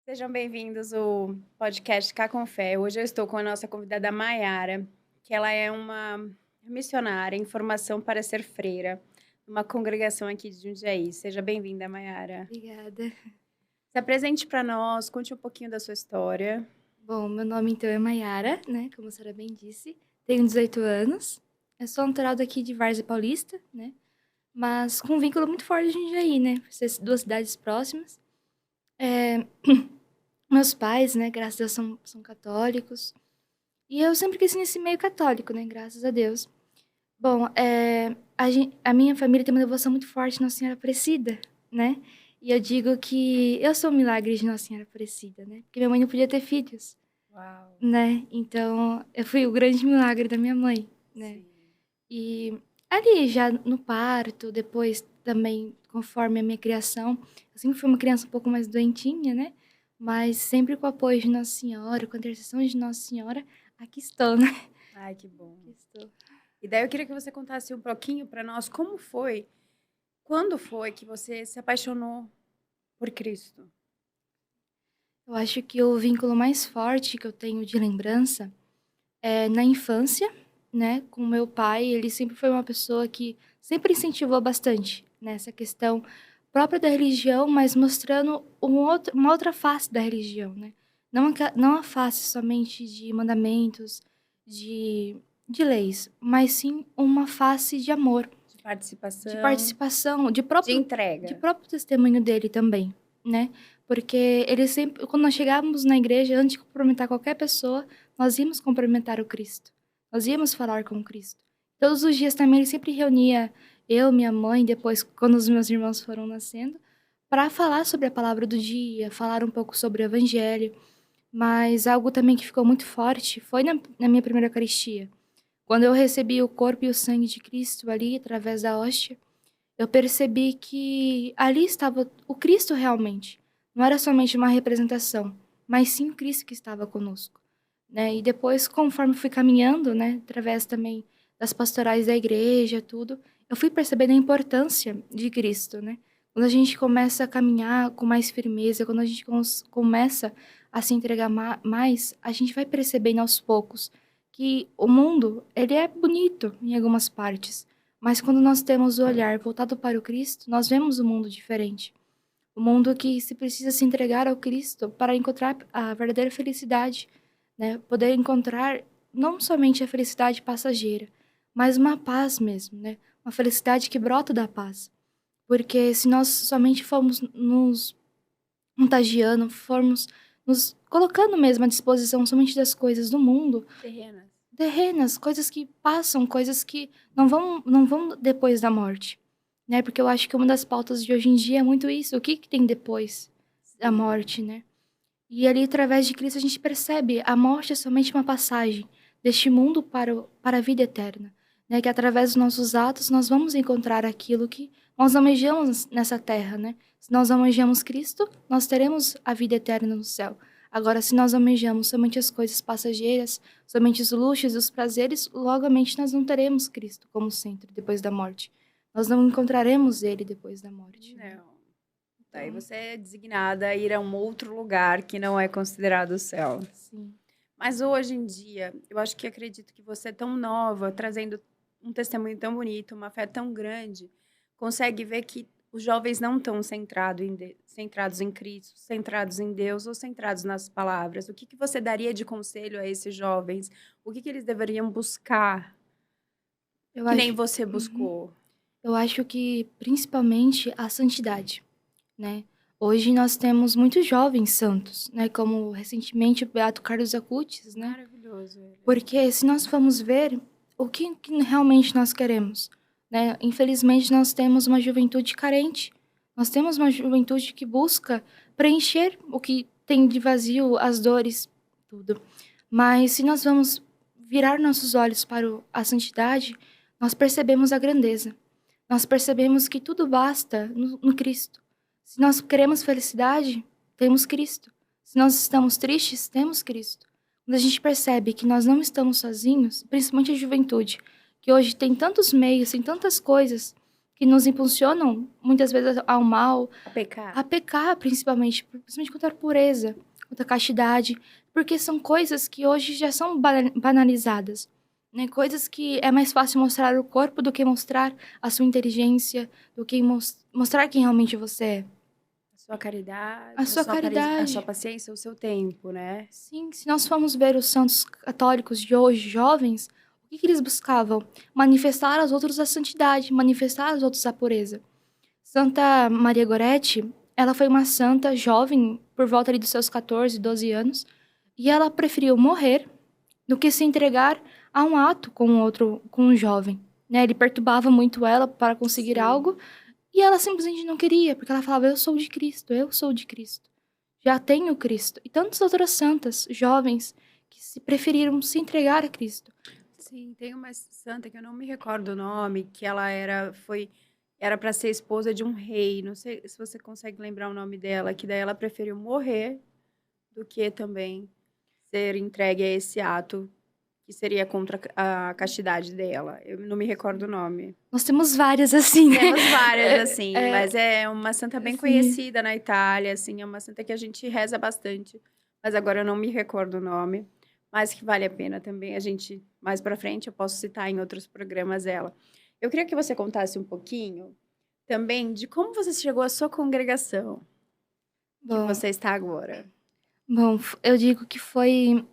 Sejam bem-vindos ao podcast Cá com Fé. Hoje eu estou com a nossa convidada Maiara, que ela é uma missionária em formação para ser freira, numa congregação aqui de Jundiaí. Seja bem-vinda, Maiara. Obrigada. Se apresente para nós, conte um pouquinho da sua história. Bom, meu nome então é Maiara, né, como a senhora bem disse. Tenho 18 anos. Eu sou natural daqui de Várzea Paulista, né, mas com um vínculo muito forte de Jundiaí, né, por ser duas cidades próximas. Eh, Meus pais, né, graças a Deus são católicos, e eu sempre cresci nesse meio católico, né, graças a Deus. Bom, a minha família tem uma devoção muito forte à Nossa Senhora Aparecida, né, e eu digo que eu sou um milagre de Nossa Senhora Aparecida, né, porque minha mãe não podia ter filhos. Uau! Né, então eu fui o grande milagre da minha mãe, né. Sim. E ali já no parto, depois também conforme a minha criação, eu sempre fui uma criança um pouco mais doentinha, né, mas sempre com o apoio de Nossa Senhora, com a intercessão de Nossa Senhora, aqui estou, né. Ai, que bom. Aqui estou. E daí eu queria que você contasse um pouquinho para nós quando foi que você se apaixonou por Cristo? Eu acho que o vínculo mais forte que eu tenho de lembrança é na infância, né, com meu pai. Ele sempre foi uma pessoa que sempre incentivou bastante nessa questão própria da religião, mas mostrando uma outra face da religião, né. Não a face somente de mandamentos, de leis, mas sim uma face de amor, De de participação, participação, de de entrega? próprio testemunho dele também, né. Porque ele sempre quando nós chegávamos na igreja, antes de cumprimentar qualquer pessoa, nós íamos cumprimentar o Cristo, nós íamos falar com Cristo. Todos os dias também ele sempre reunia eu, minha mãe, depois quando os meus irmãos foram nascendo, para falar sobre a palavra do dia, falar um pouco sobre o evangelho, mas algo também que ficou muito forte foi na minha primeira eucaristia. Quando eu recebi o corpo e o sangue de Cristo ali, através da hóstia, eu percebi que ali estava o Cristo realmente. Não era somente uma representação, mas sim o Cristo que estava conosco, né. E depois, conforme fui caminhando, né, através também das pastorais da igreja, tudo, eu fui percebendo a importância de Cristo, né. Quando a gente começa a caminhar com mais firmeza, quando a gente começa a se entregar mais, a gente vai percebendo aos poucos que o mundo, ele é bonito em algumas partes, mas quando nós temos o olhar voltado para o Cristo, nós vemos um mundo diferente. Um mundo que se precisa se entregar ao Cristo para encontrar a verdadeira felicidade, né? Poder encontrar não somente a felicidade passageira, mas uma paz mesmo, né? Uma felicidade que brota da paz. Porque se nós somente formos nos contagiando, formos nos colocando mesmo à disposição somente das coisas do mundo, Terrenas. terrenas, coisas que passam, coisas que não vão depois da morte, né, porque eu acho que uma das pautas de hoje em dia é muito isso, o que que tem depois da Sim. morte, né. E ali através de Cristo a gente percebe, a morte é somente uma passagem deste mundo para a vida eterna, né, que através dos nossos atos nós vamos encontrar aquilo que nós almejamos nessa terra, né. Se nós almejamos Cristo, nós teremos a vida eterna no céu. Agora se nós almejamos somente as coisas passageiras, somente os luxos e os prazeres, logamente nós não teremos Cristo como centro depois da morte. Nós não encontraremos Ele depois da morte, né. Não. Daí Então você é designada a ir a um outro lugar que não é considerado o céu. sim. Mas hoje em dia, eu acho que acredito que você é tão nova, trazendo um testemunho tão bonito, uma fé tão grande, consegue ver que os jovens não estão centrados em Cristo, centrados em Deus ou centrados nas palavras. O que que você daria de conselho a esses jovens? O que que eles deveriam buscar, Eu que nem acho você uhum. buscou? Eu acho que principalmente a santidade, né. Hoje nós temos muitos jovens santos, né, como recentemente o beato Carlos Acutis, né, Maravilhoso ele. porque se nós formos ver o que realmente nós queremos, né, infelizmente nós temos uma juventude carente, nós temos uma juventude que busca preencher o que tem de vazio, as dores, tudo. Mas se nós vamos virar nossos olhos para a santidade, nós percebemos a grandeza. Nós percebemos que tudo basta no Cristo. Se nós queremos felicidade, temos Cristo. Se nós estamos tristes, temos Cristo. Quando a gente percebe que nós não estamos sozinhos, principalmente a juventude, que hoje tem tantos meios, tem tantas coisas que nos impulsionam, muitas vezes, ao mal, A pecar. a pecar, principalmente contra a pureza, contra a castidade, porque são coisas que hoje já são banalizadas, né? Coisas que é mais fácil mostrar o corpo do que mostrar a sua inteligência, do que mostrar quem realmente você é. A sua caridade, A sua a sua caridade. paciência, o seu tempo, né? Sim, se nós formos ver os santos católicos de hoje, jovens, o que eles buscavam? Manifestar aos outros a santidade, manifestar aos outros a pureza. Santa Maria Goretti, ela foi uma santa jovem, por volta ali dos seus 14, 12 anos, e ela preferiu morrer do que se entregar a um ato com um jovem, né? Ele perturbava muito ela para conseguir Sim. algo, e ela simplesmente não queria, porque ela falava, eu sou de Cristo, eu sou de Cristo. Já tenho Cristo. E tantas outras santas, jovens, que se preferiram se entregar a Cristo. Sim, tem uma santa que eu não me recordo o nome, que ela era para ser esposa de um rei. Não sei se você consegue lembrar o nome dela, que daí ela preferiu morrer do que também ser entregue a esse ato que seria contra a castidade dela. Eu não me recordo o nome. Nós temos várias assim, né? Temos várias, assim, mas é uma santa bem Sim. conhecida na Itália, assim, é uma santa que a gente reza bastante, mas agora eu não me recordo o nome, mas que vale a pena também a gente, mais para frente, eu posso citar em outros programas ela. Eu queria que você contasse um pouquinho também de como você chegou à sua congregação, que Bom, você está agora. bom, eu digo que foi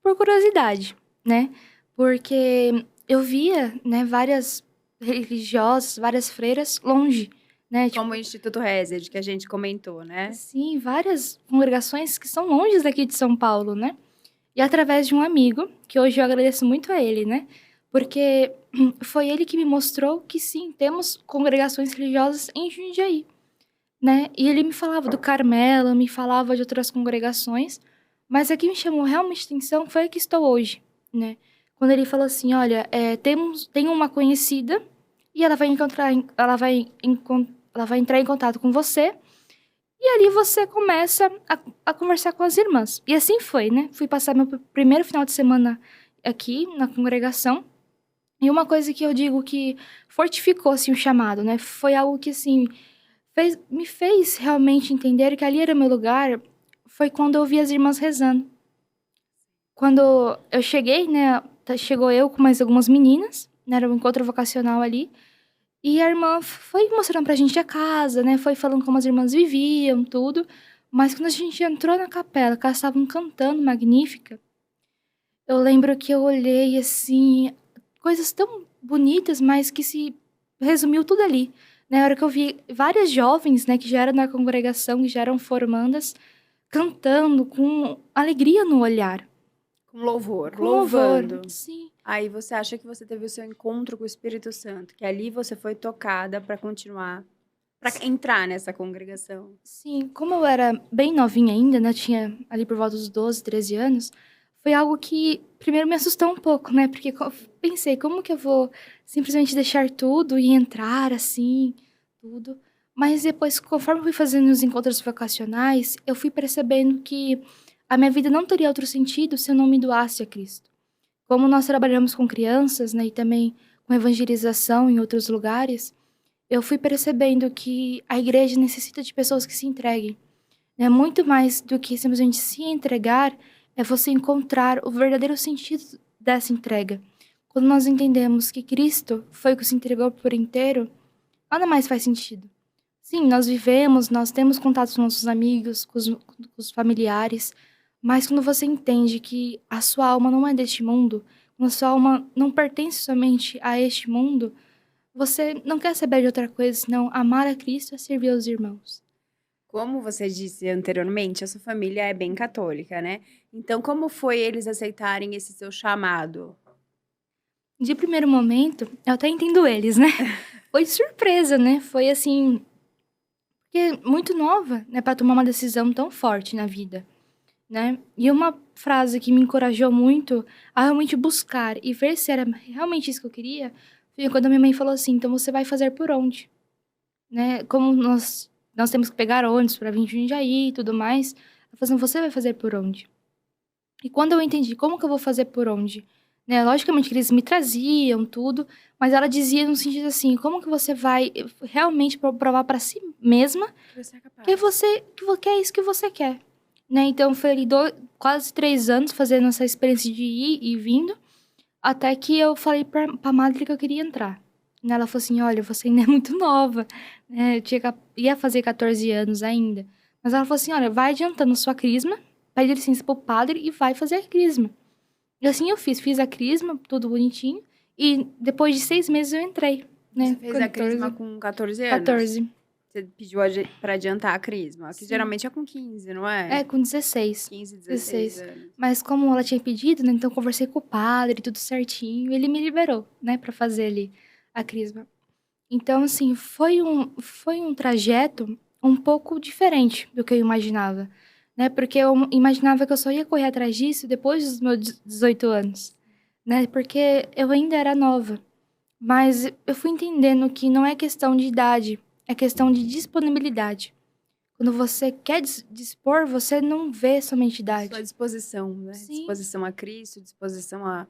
por curiosidade, né? Porque eu via, né, várias religiosas, várias freiras longe, né? Como Tipo, o Instituto Resed, que a gente comentou, né? assim, várias congregações que são longe daqui de São Paulo, né? E através de um amigo, que hoje eu agradeço muito a ele, né? Porque foi ele que me mostrou que sim, temos congregações religiosas em Jundiaí, né? E ele me falava do Carmelo, me falava de outras congregações, mas a que me chamou realmente atenção foi a que estou hoje, né? Quando ele falou assim, olha, tem uma conhecida e ela vai entrar em contato com você e ali você começa a conversar com as irmãs. E assim foi, né? Fui passar meu primeiro final de semana aqui na congregação. E uma coisa que eu digo que fortificou assim, o chamado, né? Foi algo que assim me fez realmente entender que ali era meu lugar. Foi quando eu vi as irmãs rezando. Quando eu cheguei, né? Chegou eu com mais algumas meninas, né? Era um encontro vocacional ali. E a irmã foi mostrando pra gente a casa, né? Foi falando como as irmãs viviam, tudo. Mas quando a gente entrou na capela, que elas estavam cantando Magnífica, eu lembro que eu olhei assim, coisas tão bonitas, mas que se resumiu tudo ali. Na hora que eu vi várias jovens, né, que já eram da congregação, que já eram formandas, cantando com alegria no olhar, Com louvor, com louvor. louvando. Sim. Aí você acha que você teve o seu encontro com o Espírito Santo, que ali você foi tocada para continuar, para entrar nessa congregação. Sim, como eu era bem novinha ainda, né, tinha ali por volta dos 12, 13 anos, foi algo que primeiro me assustou um pouco, né, porque pensei, como que eu vou simplesmente deixar tudo e entrar assim, tudo. Mas depois, conforme eu fui fazendo os encontros vocacionais, eu fui percebendo que a minha vida não teria outro sentido se eu não me doasse a Cristo. Como nós trabalhamos com crianças, né, e também com evangelização em outros lugares, eu fui percebendo que a igreja necessita de pessoas que se entreguem. Né? Muito mais do que simplesmente se entregar, é você encontrar o verdadeiro sentido dessa entrega. Quando nós entendemos que Cristo foi o que se entregou por inteiro, nada mais faz sentido. Sim, nós vivemos, nós temos contato com nossos amigos, com os familiares, mas quando você entende que a sua alma não é deste mundo, quando a sua alma não pertence somente a este mundo, você não quer saber de outra coisa senão amar a Cristo e servir aos irmãos. Como você disse anteriormente, a sua família é bem católica, né? Então, como foi eles aceitarem esse seu chamado? De primeiro momento, eu até entendo eles, né? Foi surpresa, né? Foi assim, porque muito nova, né, para tomar uma decisão tão forte na vida, né? E uma frase que me encorajou muito a realmente buscar e ver se era realmente isso que eu queria, foi quando a minha mãe falou assim: "Então você vai fazer por onde?", né? Como nós temos que pegar ônibus para vir em Jundiaí e tudo mais, ela falou assim: "Você vai fazer por onde?". E quando eu entendi como que eu vou fazer por onde, né. Logicamente que eles me traziam tudo, mas ela dizia no sentido assim: "Como que você vai realmente provar para si mesma Que você é que capaz. você que é isso que você quer?", né. Então foi ali quase 3 anos fazendo essa experiência de ir e vindo, até que eu falei pra madre que eu queria entrar. Né, ela falou assim: "Olha, você ainda é muito nova", né, eu tinha ia fazer 14 anos ainda. Mas ela falou assim: "Olha, vai adiantando sua crisma, pede licença para o padre e vai fazer a crisma". E assim eu fiz a crisma, tudo bonitinho, e depois de 6 meses eu entrei, Você né, fez a crisma 14, com 14 anos? 14. Você pediu pra adiantar a crisma, que Sim. geralmente é com 15, não é? É, com 16. 15, 16 16. anos. Mas como ela tinha pedido, né, então eu conversei com o padre, tudo certinho, e ele me liberou, né, pra fazer ali a crisma. Então, assim, foi um trajeto um pouco diferente do que eu imaginava, né, porque eu imaginava que eu só ia correr atrás disso depois dos meus 18 anos, né, porque eu ainda era nova. Mas eu fui entendendo que não é questão de idade, é questão de disponibilidade. Quando você quer dispor, você não vê somente Sua idade. disposição, né? Sim, Disposição a Cristo, disposição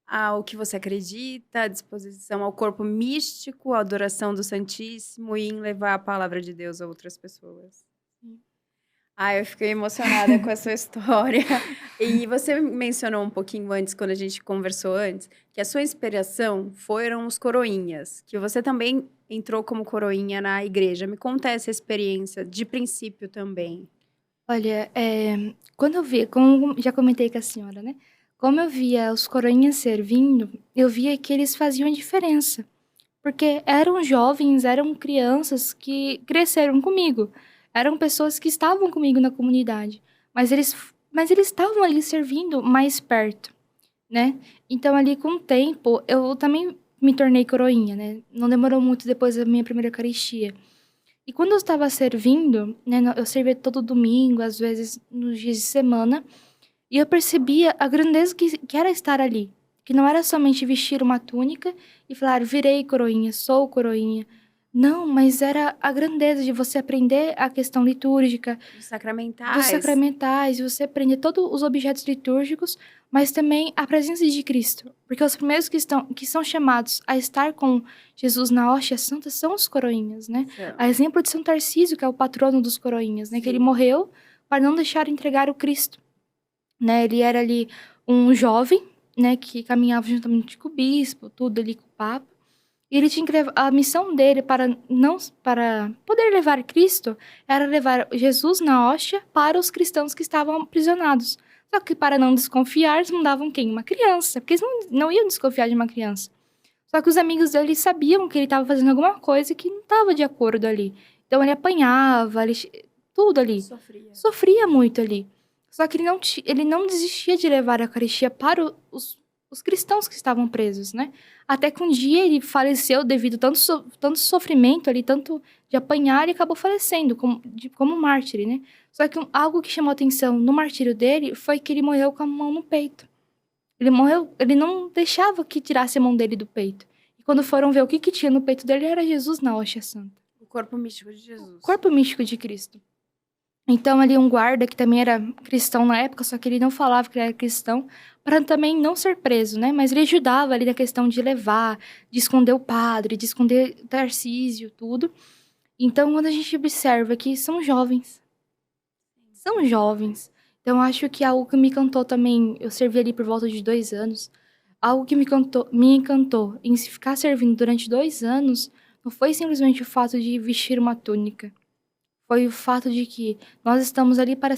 ao que você acredita, disposição ao corpo místico, à adoração do Santíssimo e em levar a palavra de Deus a outras pessoas. sim. Eu fiquei emocionada com a sua história. E você mencionou um pouquinho antes, quando a gente conversou antes, que a sua inspiração foram os coroinhas, que você também entrou como coroinha na igreja. Me conta essa experiência, de princípio também. Olha, quando eu vi, como já comentei com a senhora, né, como eu via os coroinhas servindo, eu via que eles faziam a diferença, porque eram jovens, eram crianças que cresceram comigo, eram pessoas que estavam comigo na comunidade, mas eles estavam ali servindo mais perto, né. Então ali com o tempo, eu também me tornei coroinha, né, não demorou muito depois da minha primeira eucaristia. E quando eu estava servindo, né, eu servia todo domingo, às vezes nos dias de semana, e eu percebia a grandeza que era estar ali, que não era somente vestir uma túnica e falar: "Virei coroinha, sou coroinha". Não, mas era a grandeza de você aprender a questão litúrgica, Dos dos sacramentais. sacramentais, você aprender todos os objetos litúrgicos, mas também a presença de Cristo, porque os primeiros que são chamados a estar com Jesus na hóstia santa são os coroinhas, né. A São. exemplo de São Tarcísio, que é o patrono dos coroinhas, né, que ele Sim. morreu para não deixar entregar o Cristo, né. Ele era ali um jovem, né, que caminhava juntamente com o bispo, tudo ali com o papa, e ele tinha que a missão dele para poder levar Cristo, era levar Jesus na hóstia para os cristãos que estavam aprisionados. Só que para não desconfiar, eles mandavam quem? Uma criança, porque eles não iam desconfiar de uma criança. Só que os amigos dele sabiam que ele estava fazendo alguma coisa que não estava de acordo ali. Então ele apanhava, tudo ali. Sofria. Sofria muito ali. Só que ele não desistia de levar a Eucaristia para os cristãos que estavam presos, né. Até que um dia ele faleceu devido tanto sofrimento ali, tanto de apanhar, e acabou falecendo como mártir, né. Só que algo que chamou atenção no martírio dele foi que ele morreu com a mão no peito. Ele não deixava que tirasse a mão dele do peito. E quando foram ver o que tinha no peito dele, era Jesus na hóstia santa. O corpo místico de O Jesus. corpo místico de Cristo. Então ali um guarda que também era cristão na época, só que ele não falava que ele era cristão, para também não ser preso, né, mas ele ajudava ali na questão de levar, de esconder o padre, de esconder Tarcísio, tudo. Então quando a gente observa que são jovens, então acho que algo que me encantou também, eu servi ali por volta de 2 anos, algo que me encantou em se ficar servindo durante 2 anos, não foi simplesmente o fato de vestir uma túnica. Foi o fato de que nós estamos ali para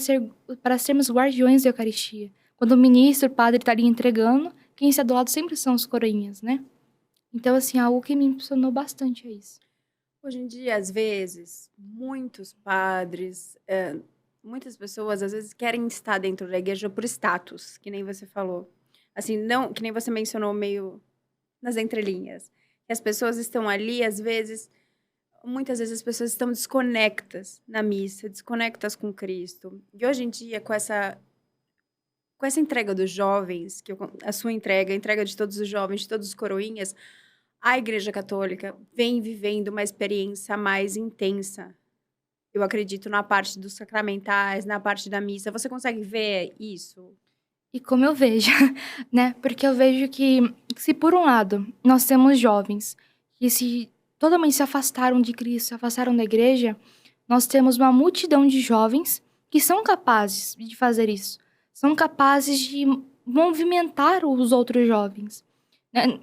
sermos guardiões da Eucaristia. Quando o ministro, o padre está ali entregando, quem está do lado sempre são os coroinhas, né. Então, assim, algo que me impressionou bastante é isso. Hoje em dia, às vezes, muitos padres, muitas pessoas, às vezes, querem estar dentro da igreja por status, que nem você falou. Assim, não, que nem você mencionou meio nas entrelinhas. Que as pessoas estão ali, às vezes, muitas vezes as pessoas estão desconectas na missa, desconectas com Cristo. E hoje em dia, com essa entrega dos jovens, a sua entrega, a entrega de todos os jovens, de todos os coroinhas, a Igreja Católica vem vivendo uma experiência mais intensa. Eu acredito na parte dos sacramentais, na parte da missa. Você consegue ver isso? E como eu vejo, né? Porque eu vejo que, se por um lado nós temos jovens que se totalmente se afastaram de Cristo, se afastaram da igreja, nós temos uma multidão de jovens que são capazes de fazer isso, são capazes de movimentar os outros jovens, né?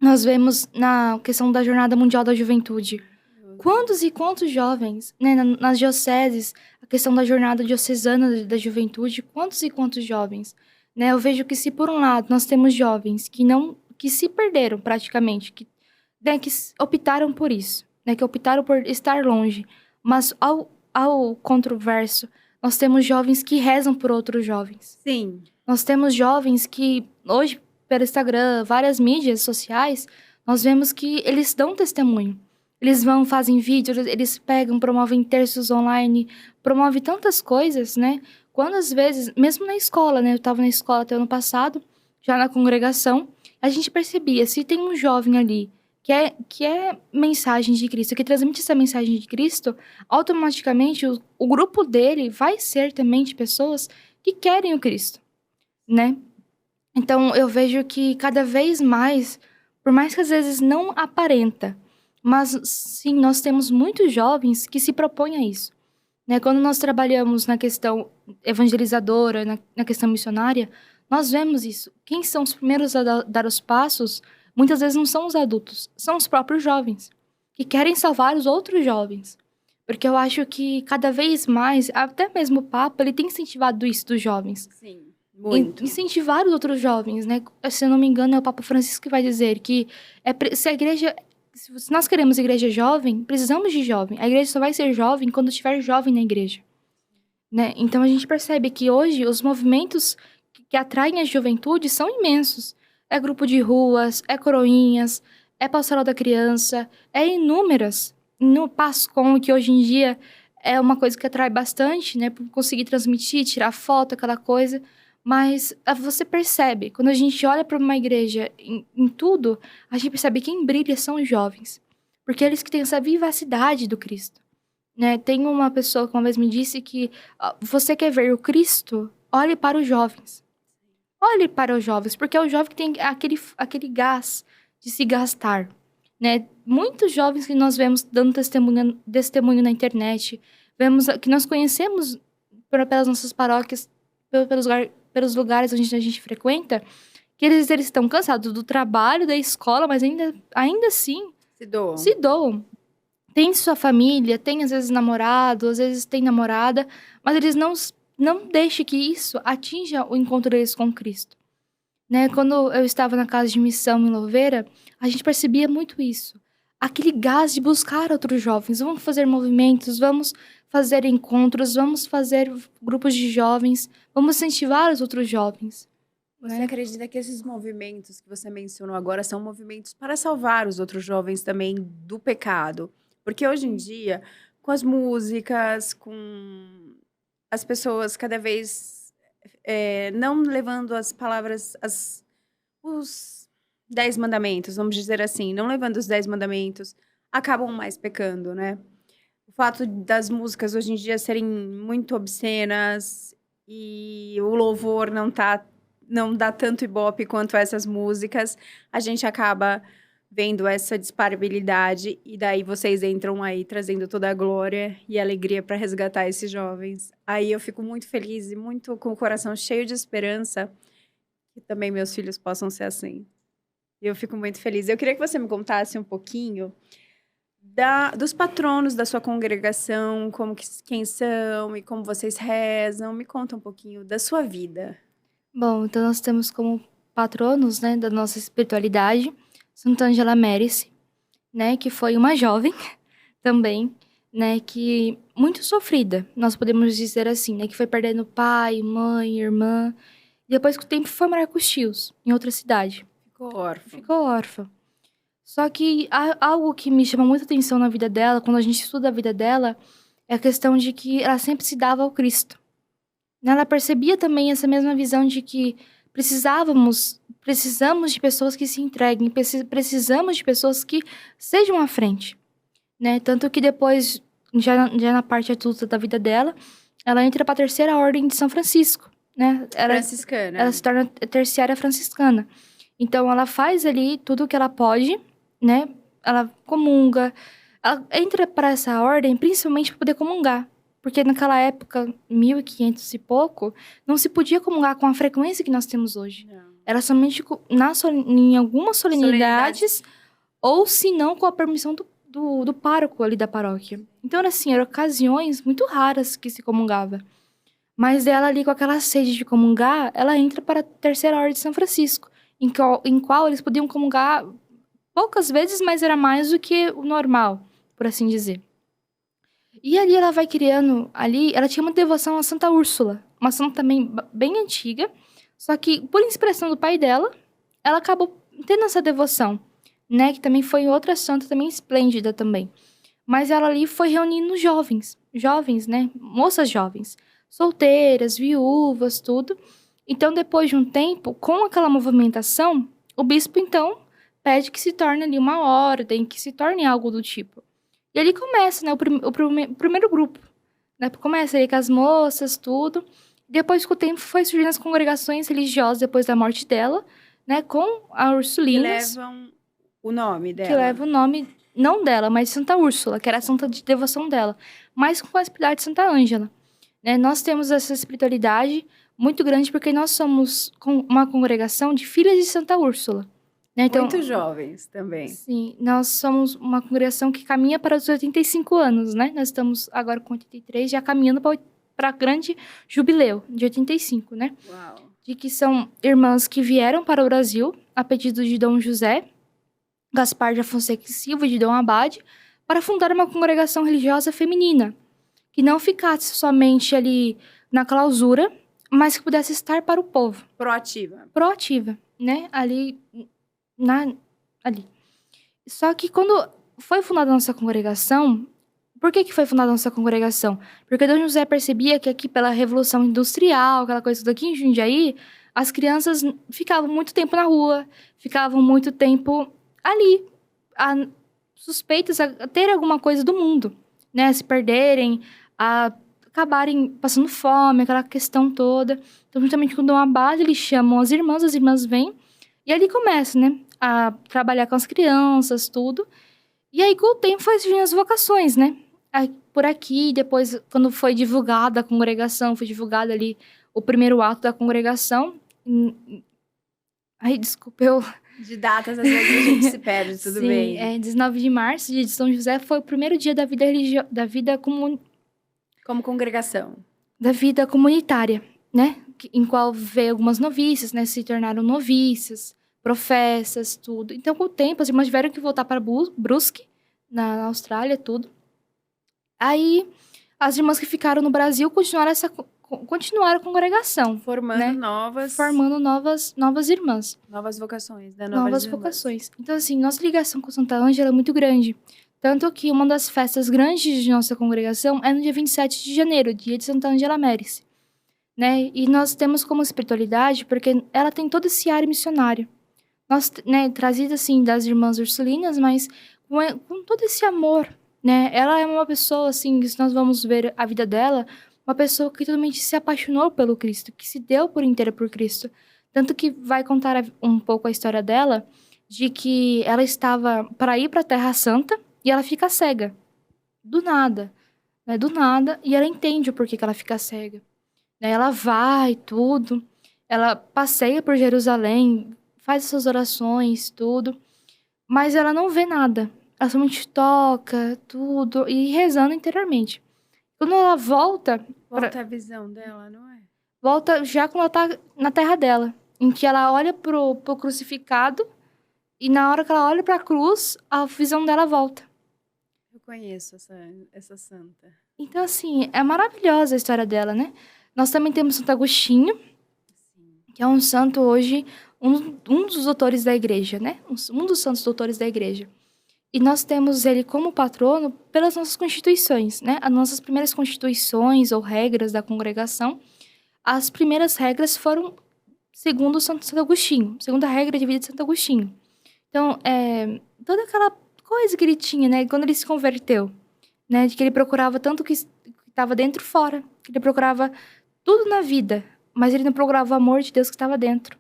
Nós vemos na questão da Jornada Mundial da Juventude. Quantos e quantos jovens, né, nas dioceses, a questão da jornada diocesana da juventude, quantos e quantos jovens, né? Eu vejo que se por um lado nós temos jovens que se perderam praticamente, que optaram por isso, né, que optaram por estar longe, mas ao controverso, nós temos jovens que rezam por outros jovens. Sim. Nós temos jovens que hoje, pelo Instagram, várias mídias sociais, nós vemos que eles dão testemunho. Eles vão, fazem vídeos, eles pegam, promovem terços online, promovem tantas coisas, né? Quando às vezes, mesmo na escola, né? Eu estava na escola até ano passado, já na congregação, a gente percebia, se tem um jovem ali que é mensagem de Cristo, que transmite essa mensagem de Cristo, automaticamente o grupo dele vai ser também de pessoas que querem o Cristo, né? Então, eu vejo que cada vez mais, por mais que às vezes não aparenta, mas sim, nós temos muitos jovens que se propõem a isso, né? Quando nós trabalhamos na questão evangelizadora, na questão missionária, nós vemos isso. Quem são os primeiros a dar os passos, muitas vezes não são os adultos, são os próprios jovens, que querem salvar os outros jovens. Porque eu acho que cada vez mais, até mesmo o Papa, ele tem incentivado isso dos jovens. Sim, muito. Incentivar os outros jovens, né? Se eu não me engano, é o Papa Francisco que vai dizer que se a igreja... Se nós queremos igreja jovem, precisamos de jovem. A igreja só vai ser jovem quando tiver jovem na igreja, né? Então, a gente percebe que hoje os movimentos que atraem a juventude são imensos. É grupo de ruas, é coroinhas, é pastoral da criança, é inúmeras. No Pascom, que hoje em dia é uma coisa que atrai bastante, né? Por conseguir transmitir, tirar foto, aquela coisa. Mas você percebe, quando a gente olha para uma igreja em tudo, a gente percebe que quem brilha são os jovens. Porque eles que têm essa vivacidade do Cristo, né? Tem uma pessoa que uma vez me disse que você quer ver o Cristo? Olhe para os jovens. Olhe para os jovens, porque é o jovem que tem aquele gás de se gastar, né? Muitos jovens que nós vemos dando testemunho na internet, vemos que nós conhecemos pelas nossas paróquias, pelos lugares onde a gente frequenta, que eles estão cansados do trabalho, da escola, mas ainda assim se doam. Tem sua família, tem às vezes namorado, às vezes tem namorada, mas eles não deixam que isso atinja o encontro deles com Cristo, né? Quando eu estava na casa de missão em Louveira, a gente percebia muito isso. Aquele gás de buscar outros jovens. Vamos fazer movimentos, vamos fazer encontros, vamos fazer grupos de jovens, vamos incentivar os outros jovens. Você acredita que esses movimentos que você mencionou agora são movimentos para salvar os outros jovens também do pecado? Porque hoje em dia, com as músicas, com as pessoas cada vez não levando as palavras, os 10 mandamentos, vamos dizer assim, não levando os 10 mandamentos, acabam mais pecando, né? O fato das músicas hoje em dia serem muito obscenas e o louvor não dá tanto ibope quanto essas músicas, a gente acaba vendo essa disparabilidade e daí vocês entram aí trazendo toda a glória e alegria para resgatar esses jovens. Aí eu fico muito feliz e muito com o coração cheio de esperança que também meus filhos possam ser assim. Eu fico muito feliz. Eu queria que você me contasse um pouquinho dos patronos da sua congregação, quem são e como vocês rezam. Me conta um pouquinho da sua vida. Bom, então nós temos como patronos, né, da nossa espiritualidade, Santa Ângela Médici, né, que foi uma jovem também, né, que muito sofrida, nós podemos dizer assim, né, que foi perdendo pai, mãe, irmã, e depois com o tempo foi morar com os tios, em outra cidade. Ficou órfã. Só que algo que me chama muita atenção na vida dela, quando a gente estuda a vida dela, é a questão de que ela sempre se dava ao Cristo. Ela percebia também essa mesma visão de que precisamos de pessoas que se entreguem, precisamos de pessoas que sejam à frente, né? Tanto que depois, já na parte adulta da vida dela, ela entra para a terceira ordem de São Francisco, né? Franciscana. Ela se torna terciária franciscana. Então, ela faz ali tudo o que ela pode, né? Ela comunga. Ela entra para essa ordem principalmente para poder comungar. Porque naquela época, 1500 e pouco, não se podia comungar com a frequência que nós temos hoje. Não. Era somente em algumas solenidades, ou se não com a permissão do pároco ali da paróquia. Então, assim, eram ocasiões muito raras que se comungava. Mas ela ali, com aquela sede de comungar, ela entra para a Terceira Ordem de São Francisco, em qual eles podiam comungar poucas vezes, mas era mais do que o normal, por assim dizer. E ali ela vai criando, ali, ela tinha uma devoção a Santa Úrsula, uma santa também bem antiga, só que por inspiração do pai dela, ela acabou tendo essa devoção, né, que também foi outra santa também esplêndida também. Mas ela ali foi reunindo jovens, né, moças jovens, solteiras, viúvas, tudo. Então, depois de um tempo, com aquela movimentação, o bispo, então, pede que se torne ali uma ordem, que se torne algo do tipo. E ali começa, né, o primeiro grupo, né, começa aí com as moças, tudo. Depois, com o tempo, foi surgindo as congregações religiosas depois da morte dela, né, com a Ursulinas. Que levam o nome dela. Que leva o nome, não dela, mas de Santa Úrsula, que era a santa de devoção dela, mas com a espiritualidade de Santa Ângela. Né, nós temos essa espiritualidade muito grande porque nós somos uma congregação de filhas de Santa Úrsula. Né? Então, muito jovens também. Sim, nós somos uma congregação que caminha para os 85 anos, né? Nós estamos agora com 83, já caminhando para grande jubileu de 85, né? Uau. De que são irmãs que vieram para o Brasil a pedido de Dom José Gaspar de Afonseca e Silva e de Dom Abade para fundar uma congregação religiosa feminina que não ficasse somente ali na clausura, mas que pudesse estar para o povo. Proativa, né? Ali. Só que quando foi fundada a nossa congregação, por que foi fundada a nossa congregação? Porque Dom José percebia que aqui pela Revolução Industrial, aquela coisa toda aqui em Jundiaí, as crianças ficavam muito tempo na rua, ficavam muito tempo ali, suspeitas a ter alguma coisa do mundo, né? A se perderem, a acabarem passando fome, aquela questão toda. Então, justamente com o Dom Abade, eles chamam as irmãs vêm, e ali começa, né? A trabalhar com as crianças, tudo. E aí, com o tempo, foi surgindo as vocações, né? Por aqui, depois, quando foi divulgada a congregação, foi divulgado ali o primeiro ato da congregação. Ai, desculpa, De datas, às vezes a gente se perde, tudo Sim, bem. 19 de março, dia de São José, foi o primeiro dia da vida como congregação. Da vida comunitária, né? Em qual veio algumas noviças, né? Se tornaram noviças, professas, tudo. Então, com o tempo, as irmãs tiveram que voltar para Brusque, na Austrália, tudo. Aí, as irmãs que ficaram no Brasil continuaram a congregação. Formando né? novas irmãs. Novas vocações, né? Novas vocações. Então, assim, nossa ligação com Santa Ângela é muito grande. Tanto que uma das festas grandes de nossa congregação é no dia 27 de janeiro, dia de Santa Ângela Méris. Né? E nós temos como espiritualidade, porque ela tem todo esse ar missionário. Nós, né, trazido, assim, das irmãs ursulinas, mas com todo esse amor, né? Ela é uma pessoa, assim, se nós vamos ver a vida dela, uma pessoa que totalmente se apaixonou pelo Cristo, que se deu por inteira por Cristo. Tanto que vai contar um pouco a história dela, de que ela estava para ir para a Terra Santa e ela fica cega. Do nada. Né? Do nada. E ela entende o porquê que ela fica cega. Né? Ela vai, tudo. Ela passeia por Jerusalém, faz essas orações, tudo. Mas ela não vê nada. Ela somente toca, tudo, e rezando interiormente. Quando ela volta a visão dela, não é? Volta já quando ela tá na terra dela. Em que ela olha pro crucificado. E na hora que ela olha pra cruz, a visão dela volta. Eu conheço essa santa. Então, assim, é maravilhosa a história dela, né? Nós também temos Santo Agostinho. Sim. Que é um santo hoje, um dos doutores da igreja, né? Um dos santos doutores da igreja. E nós temos ele como patrono pelas nossas constituições, né? As nossas primeiras constituições ou regras da congregação, as primeiras regras foram segundo Santo Agostinho, segundo a regra de vida de Santo Agostinho. Então, toda aquela coisa que ele tinha, né? Quando ele se converteu, né? De que ele procurava tanto que estava dentro e fora. Que ele procurava tudo na vida, mas ele não procurava o amor de Deus que estava dentro.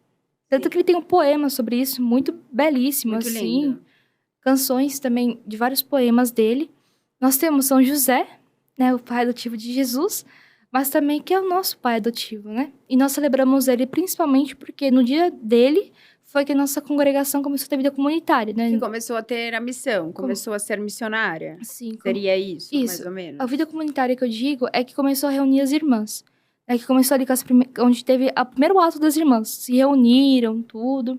Tanto Sim. que ele tem um poema sobre isso, muito belíssimo, Muito assim. lindo. Canções também de vários poemas dele. Nós temos São José, né, o pai adotivo de Jesus, mas também que é o nosso pai adotivo, né? E nós celebramos ele principalmente porque no dia dele foi que a nossa congregação começou a ter vida comunitária, né? Que começou a ter a missão, começou a ser missionária. Sim, Seria isso, mais isso. ou menos? A vida comunitária que eu digo é que começou a reunir as irmãs. É que começou ali com onde teve o primeiro ato das irmãs. Se reuniram, tudo.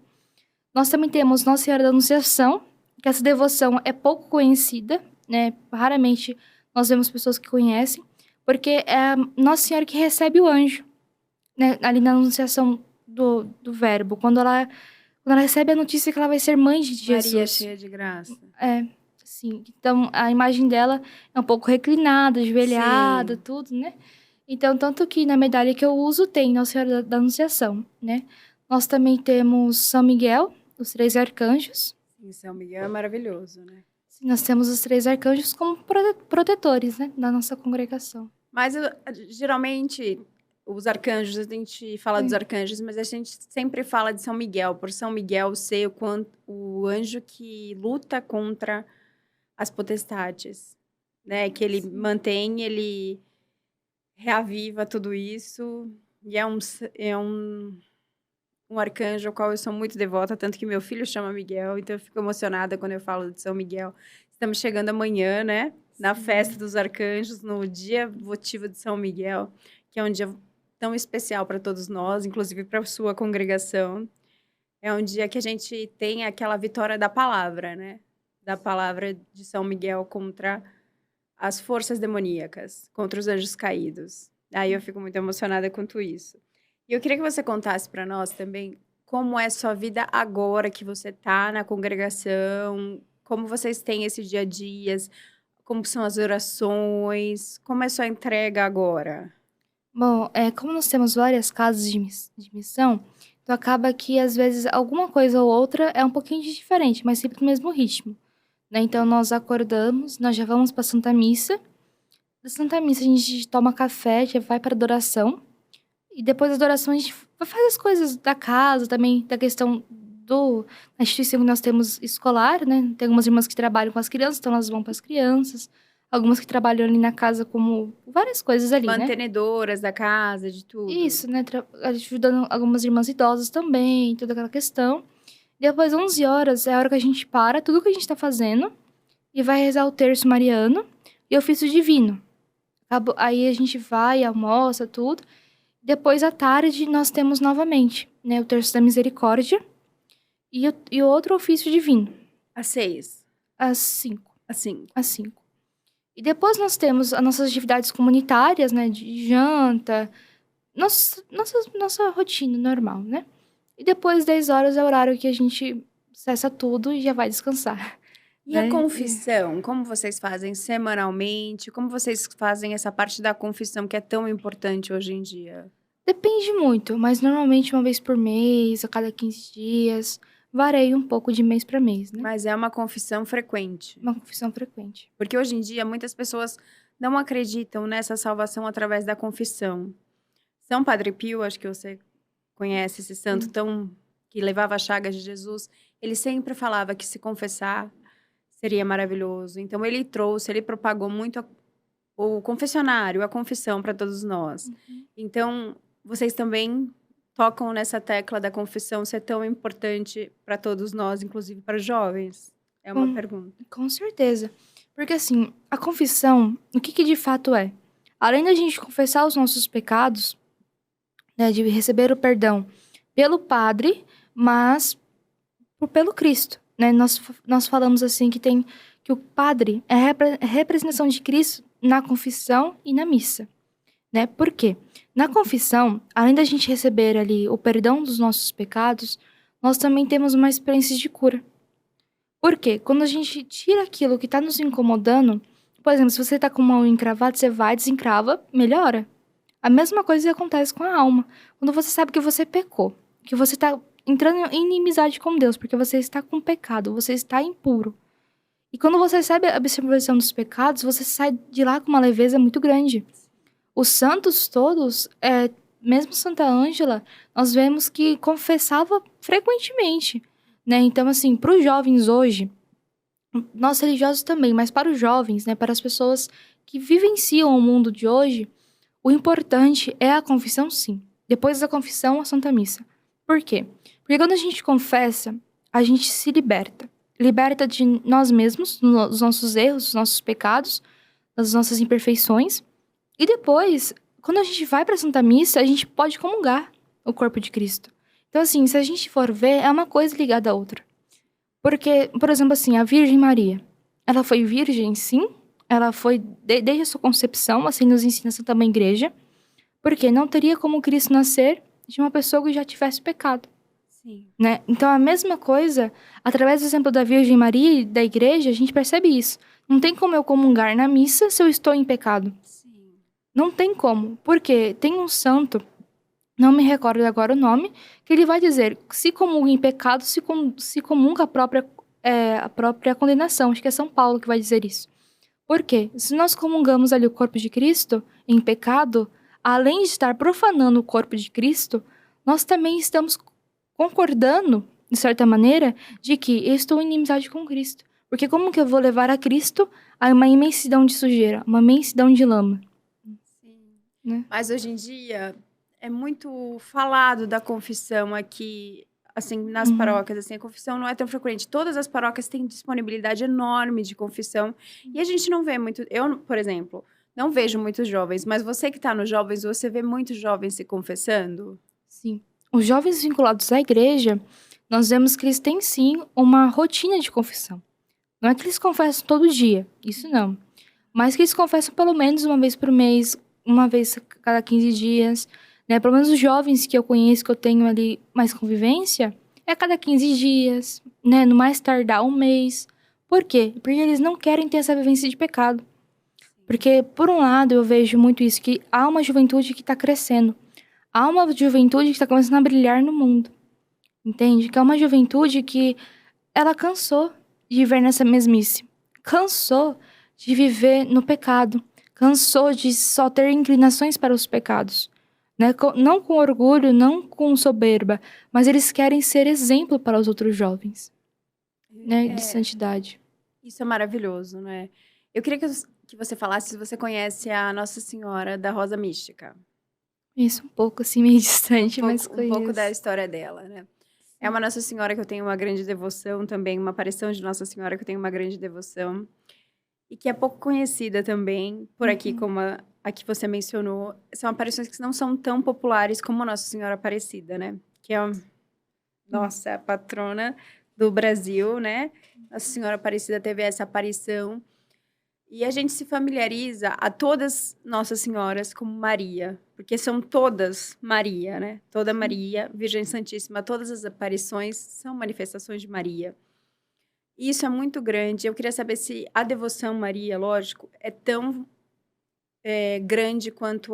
Nós também temos Nossa Senhora da Anunciação, que essa devoção é pouco conhecida, né? Raramente nós vemos pessoas que conhecem, porque é a Nossa Senhora que recebe o anjo, né? Ali na Anunciação do Verbo, quando ela recebe a notícia que ela vai ser mãe de Jesus. Maria cheia de graça. É, sim. Então, a imagem dela é um pouco reclinada, ajoelhada, Sim. tudo, né? Então, tanto que na medalha que eu uso tem Nossa Senhora da Anunciação, né? Nós também temos São Miguel, os 3 arcanjos. Sim, São Miguel é maravilhoso, né? Sim, nós temos os 3 arcanjos como protetores, né? Da nossa congregação. Mas, geralmente, os arcanjos, a gente fala dos arcanjos, mas a gente sempre fala de São Miguel, por São Miguel ser o anjo que luta contra as potestades, né? Que ele mantém, ele reaviva tudo isso. E um arcanjo ao qual eu sou muito devota, tanto que meu filho chama Miguel, então eu fico emocionada quando eu falo de São Miguel. Estamos chegando amanhã, né? Na festa dos arcanjos, no dia votivo de São Miguel, que é um dia tão especial para todos nós, inclusive para a sua congregação. É um dia que a gente tem aquela vitória da palavra, né? Da palavra de São Miguel contra as forças demoníacas, contra os anjos caídos. Aí eu fico muito emocionada quanto isso. E eu queria que você contasse para nós também como é sua vida agora que você está na congregação, como vocês têm esses dia a dias, como são as orações, como é sua entrega agora? Bom, como nós temos várias casas de missão, então acaba que às vezes alguma coisa ou outra é um pouquinho diferente, mas sempre no mesmo ritmo, né? Então nós acordamos, nós já vamos para Santa Missa. Da Santa Missa a gente toma café, já vai para adoração. E depois da adoração a gente faz as coisas da casa também, da questão na instituição que nós temos escolar, né? Tem algumas irmãs que trabalham com as crianças, então elas vão para as crianças. Algumas que trabalham ali na casa como várias coisas ali, né? Mantenedoras da casa, de tudo. Isso, né? Ajudando algumas irmãs idosas também, toda aquela questão. Depois, 11 horas, é a hora que a gente para tudo que a gente tá fazendo e vai rezar o terço mariano e o ofício divino. Aí a gente vai, almoça, tudo. Depois, à tarde, nós temos novamente, né? O terço da misericórdia e o outro ofício divino. Às 6? Às 5. Às 5. Às 5. E depois nós temos as nossas atividades comunitárias, né? De janta, nossa rotina normal, né? E depois, 10 horas, é o horário que a gente cessa tudo e já vai descansar. E a confissão, como vocês fazem semanalmente? Como vocês fazem essa parte da confissão que é tão importante hoje em dia? Depende muito, mas normalmente uma vez por mês, a cada 15 dias. Varia um pouco de mês para mês, né? Mas é uma confissão frequente. Uma confissão frequente. Porque hoje em dia muitas pessoas não acreditam nessa salvação através da confissão. São Padre Pio, acho que você conhece esse santo que levava as chagas de Jesus, ele sempre falava que se confessar seria maravilhoso. Então ele propagou muito o confessionário, a confissão para todos nós. Então vocês também tocam nessa tecla da confissão ser tão importante para todos nós, inclusive para jovens? É uma pergunta. Com certeza. Porque assim, a confissão, o que de fato é? Além da gente confessar os nossos pecados, né, de receber o perdão pelo Padre, mas pelo Cristo, né? Nós falamos assim que o Padre é a representação de Cristo na confissão e na missa, né? Por quê? Na confissão, além da gente receber ali o perdão dos nossos pecados, nós também temos uma experiência de cura. Por quê? Quando a gente tira aquilo que está nos incomodando, por exemplo, se você está com uma unha encravada, você vai, desencrava, melhora. A mesma coisa acontece com a alma. Quando você sabe que você pecou, que você está entrando em inimizade com Deus, porque você está com pecado, você está impuro. E quando você recebe a absolvição dos pecados, você sai de lá com uma leveza muito grande. Os santos todos mesmo Santa Ângela, nós vemos que confessava frequentemente, né? Então, assim, para os jovens hoje, nós religiosos também, mas para os jovens, né, para as pessoas que vivenciam o mundo de hoje, o importante é a confissão, sim. Depois da confissão, a Santa Missa. Por quê? Porque quando a gente confessa, a gente se liberta. Liberta de nós mesmos, dos nossos erros, dos nossos pecados, das nossas imperfeições. E depois, quando a gente vai para a Santa Missa, a gente pode comungar o corpo de Cristo. Então, assim, se a gente for ver, é uma coisa ligada à outra. Porque, por exemplo, assim, a Virgem Maria, ela foi virgem, sim. Ela foi, desde a sua concepção, assim nos ensina a Santa Mãe Igreja. Porque não teria como Cristo nascer de uma pessoa que já tivesse pecado, Sim. né? Então, a mesma coisa, através do exemplo da Virgem Maria e da Igreja, a gente percebe isso. Não tem como eu comungar na missa se eu estou em pecado. Sim. Não tem como. Porque tem um santo, não me recordo agora o nome, que ele vai dizer, se comunga em pecado, se comunga a própria condenação. Acho que é São Paulo que vai dizer isso. Por quê? Se nós comungamos ali o corpo de Cristo em pecado, além de estar profanando o corpo de Cristo, nós também estamos concordando, de certa maneira, de que eu estou em inimizade com Cristo. Porque como que eu vou levar a Cristo a uma imensidão de sujeira, uma imensidão de lama? Sim. Né? Mas hoje em dia é muito falado da confissão aqui, assim, nas paróquias, assim, a confissão não é tão frequente. Todas as paróquias têm disponibilidade enorme de confissão e a gente não vê muito. Eu, por exemplo, não vejo muitos jovens, mas você que está nos jovens, você vê muitos jovens se confessando? Sim. Os jovens vinculados à igreja, nós vemos que eles têm sim uma rotina de confissão. Não é que eles confessam todo dia, isso não. Mas que eles confessam pelo menos uma vez por mês, uma vez a cada 15 dias, né? Pelo menos os jovens que eu conheço, que eu tenho ali mais convivência, é a cada 15 dias, né? No mais tardar um mês. Por quê? Porque eles não querem ter essa vivência de pecado. Porque, por um lado, eu vejo muito isso, que há uma juventude que está crescendo. Há uma juventude que está começando a brilhar no mundo. Entende? Que é uma juventude que ela cansou de viver nessa mesmice. Cansou de viver no pecado. Cansou de só ter inclinações para os pecados. Né? Não com orgulho, não com soberba, mas eles querem ser exemplo para os outros jovens, né? De santidade. Isso é maravilhoso, né? Eu queria que você falasse se você conhece a Nossa Senhora da Rosa Mística. Isso um pouco assim, meio distante, mas Um pouco da conheço. história dela, né? É uma Nossa Senhora que eu tenho uma grande devoção também, uma aparição de Nossa Senhora que eu tenho uma grande devoção. E que é pouco conhecida também, por aqui, como a que você mencionou. São aparições que não são tão populares como a Nossa Senhora Aparecida, né? Que é a patrona do Brasil, né? Nossa Senhora Aparecida teve essa aparição. E a gente se familiariza a todas Nossas Senhoras como Maria, porque são todas Maria, né? Toda Maria, Virgem Santíssima, todas as aparições são manifestações de Maria. E isso é muito grande. Eu queria saber se a devoção Maria, lógico, é tão grande quanto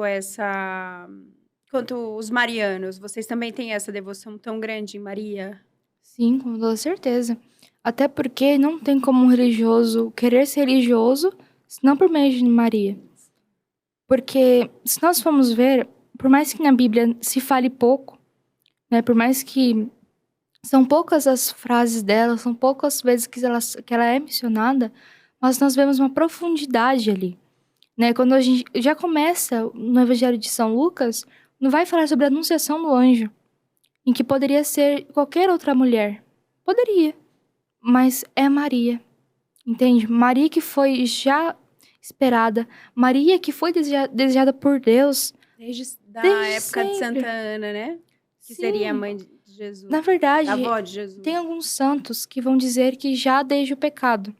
quanto os marianos. Vocês também têm essa devoção tão grande em Maria? Sim, com toda certeza. Até porque não tem como um religioso querer ser religioso senão por meio de Maria. Porque se nós formos ver, por mais que na Bíblia se fale pouco, né, por mais que são poucas as frases dela, são poucas vezes que ela é mencionada, mas nós vemos uma profundidade ali. Né? Quando a gente já começa no Evangelho de São Lucas, não vai falar sobre a anunciação do anjo, em que poderia ser qualquer outra mulher. Poderia, mas é Maria, entende? Maria que foi já esperada, Maria que foi desejada por Deus Desde a desde época de sempre. Santa Ana, né? Que seria a Sim, mãe de Jesus. na verdade, A avó de Jesus. tem alguns santos que vão dizer que já desde o pecado,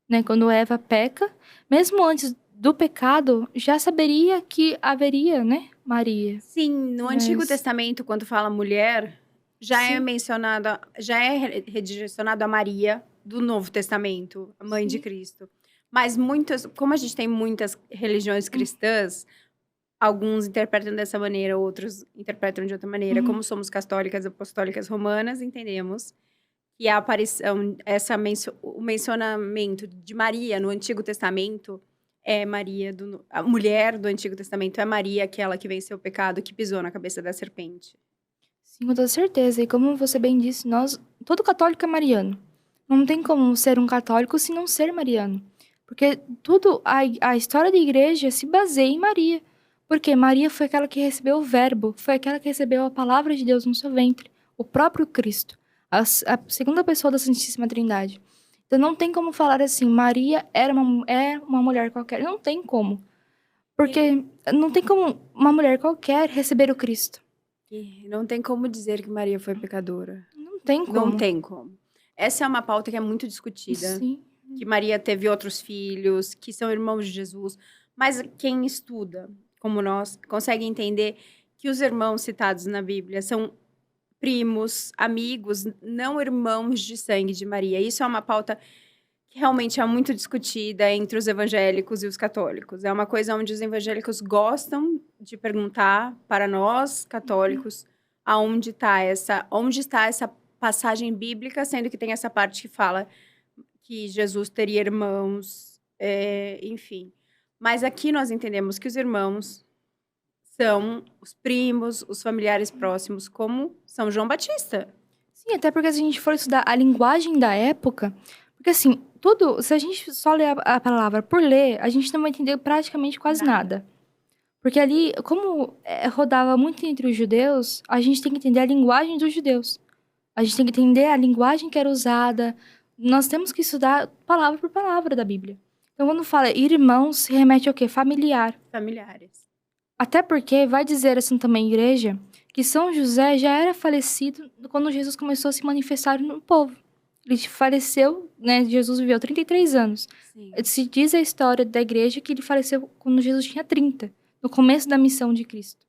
né? Quando Eva peca, mesmo antes do pecado, já saberia que haveria, né, Maria. Sim, no Antigo Mas Testamento, quando fala mulher, já é sim, mencionada, já é redirecionado a Maria do Novo Testamento, a mãe de sim. Cristo. Mas como a gente tem muitas religiões cristãs, alguns interpretam dessa maneira, outros interpretam de outra maneira. Como somos católicas, apostólicas, romanas, entendemos que a aparição, o mencionamento de Maria no Antigo Testamento é Maria, a mulher do Antigo Testamento é Maria, aquela que venceu o pecado, que pisou na cabeça da serpente. Sim, com toda certeza. E como você bem disse, todo católico é mariano. Não tem como ser um católico se não ser mariano. Porque a história da igreja se baseia em Maria. Porque Maria foi aquela que recebeu o verbo, foi aquela que recebeu a palavra de Deus no seu ventre, o próprio Cristo, a segunda pessoa da Santíssima Trindade. Então não tem como falar assim, Maria é uma mulher qualquer. Não tem como. Porque não tem como uma mulher qualquer receber o Cristo. E não tem como dizer que Maria foi pecadora. Não tem como. Não tem como. Essa é uma pauta que é muito discutida. Sim. Que Maria teve outros filhos, que são irmãos de Jesus. Mas quem estuda, como nós, consegue entender que os irmãos citados na Bíblia são primos, amigos, não irmãos de sangue de Maria. Isso é uma pauta que realmente é muito discutida entre os evangélicos e os católicos. É uma coisa onde os evangélicos gostam de perguntar para nós, católicos, onde está essa passagem bíblica, sendo que tem essa parte que fala que Jesus teria irmãos, enfim. Mas aqui nós entendemos que os irmãos são os primos, os familiares próximos, como São João Batista. Sim, até porque se a gente for estudar a linguagem da época, porque assim, se a gente só ler a palavra por ler, a gente não vai entender praticamente quase nada. Porque ali, como rodava muito entre os judeus, a gente tem que entender a linguagem dos judeus. A gente tem que entender a linguagem que era usada. Nós temos que estudar palavra por palavra da Bíblia. Então, quando fala irmãos, se remete ao quê? Familiar. Familiares. Até porque vai dizer assim também a igreja que São José já era falecido quando Jesus começou a se manifestar no povo. Ele faleceu, né? Jesus viveu 33 anos. Sim. Se diz a história da igreja que ele faleceu quando Jesus tinha 30, no começo da missão de Cristo.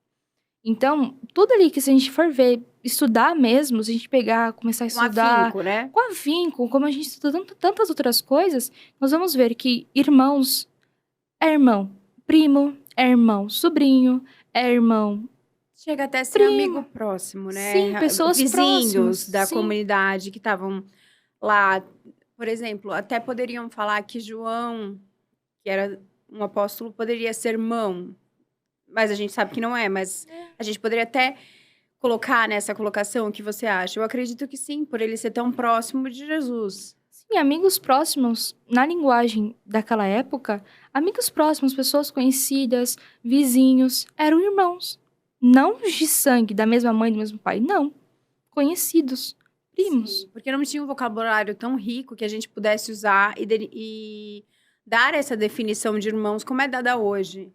Então, tudo ali que se a gente for ver, estudar mesmo, se a gente pegar, começar a estudar... Com afinco, né? Com afinco, como a gente estuda tantas outras coisas, nós vamos ver que irmãos é irmão primo, é irmão sobrinho, é irmão... Chega até a ser primo. amigo próximo, né? Sim, pessoas vizinhos próximas, da sim. comunidade que estavam lá. Por exemplo, até poderiam falar que João, que era um apóstolo, poderia ser irmão. Mas a gente sabe que não é. Mas a gente poderia até colocar nessa colocação o que você acha. Eu acredito que sim, por ele ser tão próximo de Jesus. Sim, amigos próximos, na linguagem daquela época, amigos próximos, pessoas conhecidas, vizinhos, eram irmãos. Não de sangue, da mesma mãe, do mesmo pai, não. Conhecidos, primos. Sim, porque não tinha um vocabulário tão rico que a gente pudesse usar e dar essa definição de irmãos como é dada hoje.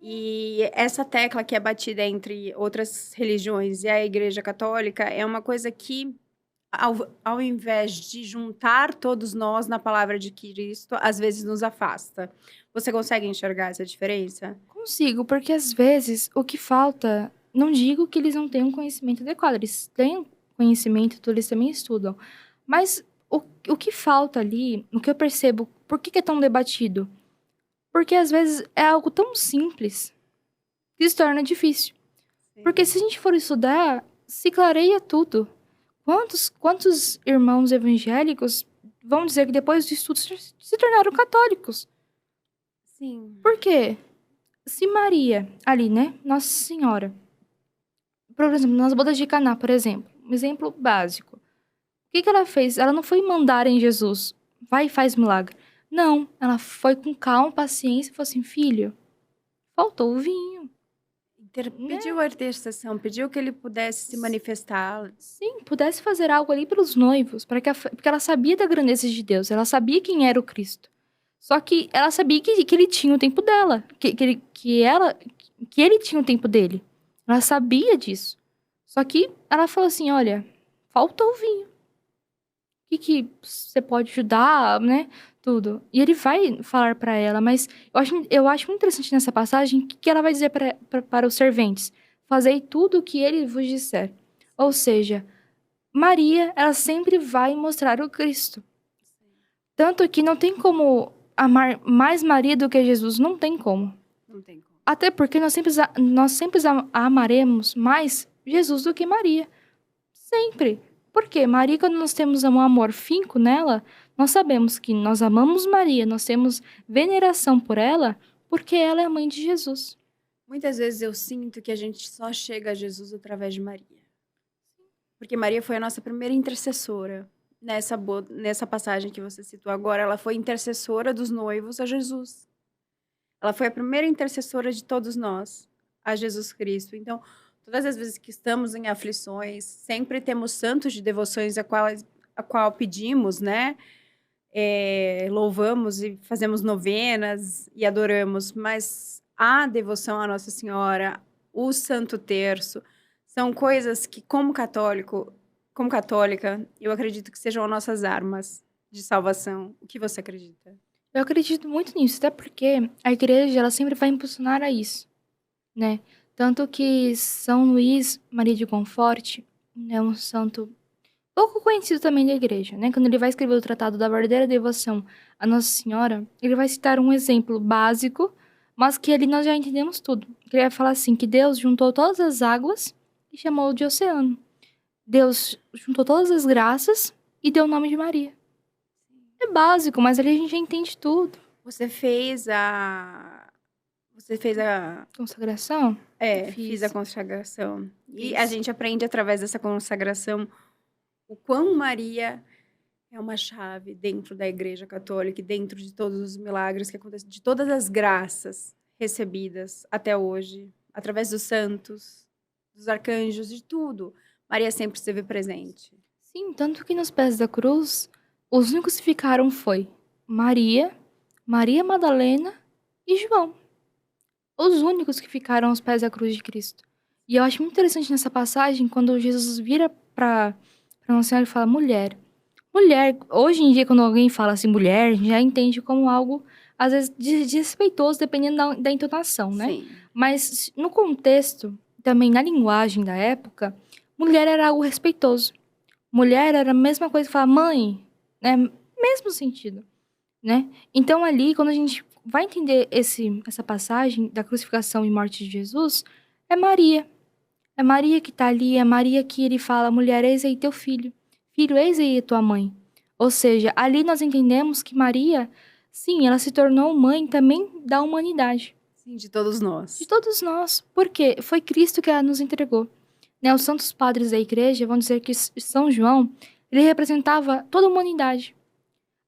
E essa tecla que é batida entre outras religiões e a Igreja Católica é uma coisa que, ao invés de juntar todos nós na palavra de Cristo, às vezes nos afasta. Você consegue enxergar essa diferença? Consigo, porque às vezes o que falta, não digo que eles não tenham conhecimento adequado, eles têm conhecimento, eles também estudam, mas o que falta ali, o que eu percebo, por que é tão debatido? Porque às vezes é algo tão simples que se torna difícil. Sim. Porque se a gente for estudar, se clareia tudo. Quantos irmãos evangélicos vão dizer que depois do estudo se tornaram católicos? Sim. Por quê? Se Maria, ali, né? Nossa Senhora. Por exemplo, nas bodas de Caná, por exemplo. Um exemplo básico. O que ela fez? Ela não foi mandar em Jesus. Vai e faz milagre. Não. Ela foi com calma, paciência e falou assim, filho, faltou o vinho. Pediu a intercessão, pediu que ele pudesse se manifestar. Sim, pudesse fazer algo ali pelos noivos. Porque ela sabia da grandeza de Deus. Ela sabia quem era o Cristo. Só que ela sabia que ele tinha o tempo dela. Que ele tinha o tempo dele. Ela sabia disso. Só que ela falou assim, olha, faltou o vinho. O que você pode ajudar, né? Tudo. E ele vai falar para ela, mas eu acho muito interessante nessa passagem que ela vai dizer para os serventes. Fazei tudo o que ele vos disser. Ou seja, Maria, ela sempre vai mostrar o Cristo. Tanto que não tem como amar mais Maria do que Jesus. Não tem como. Não tem como. Até porque nós sempre amaremos mais Jesus do que Maria. Sempre. Por quê? Maria, quando nós temos um amor finco nela, nós sabemos que nós amamos Maria, nós temos veneração por ela, porque ela é a mãe de Jesus. Muitas vezes eu sinto que a gente só chega a Jesus através de Maria. Porque Maria foi a nossa primeira intercessora. Nessa passagem que você citou agora, ela foi intercessora dos noivos a Jesus. Ela foi a primeira intercessora de todos nós a Jesus Cristo. Então, todas as vezes que estamos em aflições, sempre temos santos de devoções a qual pedimos, né? Louvamos e fazemos novenas e adoramos, mas a devoção à Nossa Senhora, o Santo Terço, são coisas que, como católica, eu acredito que sejam as nossas armas de salvação. O que você acredita? Eu acredito muito nisso, até porque a igreja ela sempre vai impulsionar a isso, né? Tanto que São Luís Maria de Montfort é um santo pouco conhecido também da igreja, né? Quando ele vai escrever o Tratado da Verdadeira Devoção à Nossa Senhora, ele vai citar um exemplo básico, mas que ali nós já entendemos tudo. Ele vai falar assim, que Deus juntou todas as águas e chamou de oceano. Deus juntou todas as graças e deu o nome de Maria. É básico, mas ali a gente já entende tudo. Você fez a Consagração? fiz a consagração. E a Isso. gente aprende através dessa consagração o quão Maria é uma chave dentro da Igreja Católica e dentro de todos os milagres que acontecem, de todas as graças recebidas até hoje, através dos santos, dos arcanjos, de tudo. Maria sempre esteve presente. Sim, tanto que nos pés da cruz, os únicos que ficaram foi Maria, Maria Madalena e João. Os únicos que ficaram aos pés da cruz de Cristo. E eu acho muito interessante nessa passagem, quando Jesus vira para Nossa Senhora e fala, mulher. Mulher, hoje em dia, quando alguém fala assim, mulher, a gente já entende como algo, às vezes, desrespeitoso, dependendo da entonação, né? Sim. Mas, no contexto, também na linguagem da época, mulher era algo respeitoso. Mulher era a mesma coisa que falar mãe, né? Mesmo sentido, né? Então, ali, quando a gente vai entender essa passagem da crucificação e morte de Jesus, é Maria. É Maria que tá ali, é Maria que ele fala, mulher, eis aí teu filho. Filho, eis aí tua mãe. Ou seja, ali nós entendemos que Maria, sim, ela se tornou mãe também da humanidade. Sim, de todos nós. De todos nós. Porque foi Cristo que ela nos entregou. Né, os santos padres da igreja vão dizer que São João, ele representava toda a humanidade.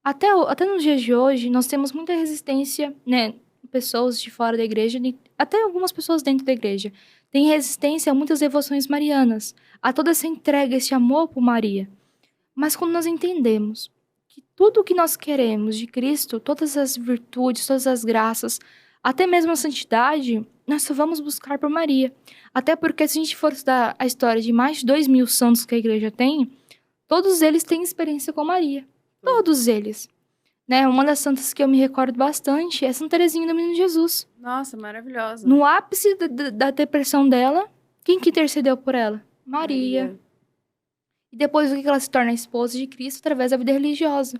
Até nos dias de hoje, nós temos muita resistência, né? Pessoas de fora da igreja, até algumas pessoas dentro da igreja, têm resistência a muitas devoções marianas, a toda essa entrega, esse amor por Maria. Mas quando nós entendemos que tudo o que nós queremos de Cristo, todas as virtudes, todas as graças, até mesmo a santidade, nós só vamos buscar por Maria. Até porque se a gente for estudar a história de mais de 2.000 santos que a igreja tem, todos eles têm experiência com Maria. Todos eles. Né? Uma das santas que eu me recordo bastante é Santa Teresinha do Menino Jesus. Nossa, maravilhosa. No ápice da depressão dela, quem que intercedeu por ela? Maria. E depois o que ela se torna? A esposa de Cristo através da vida religiosa.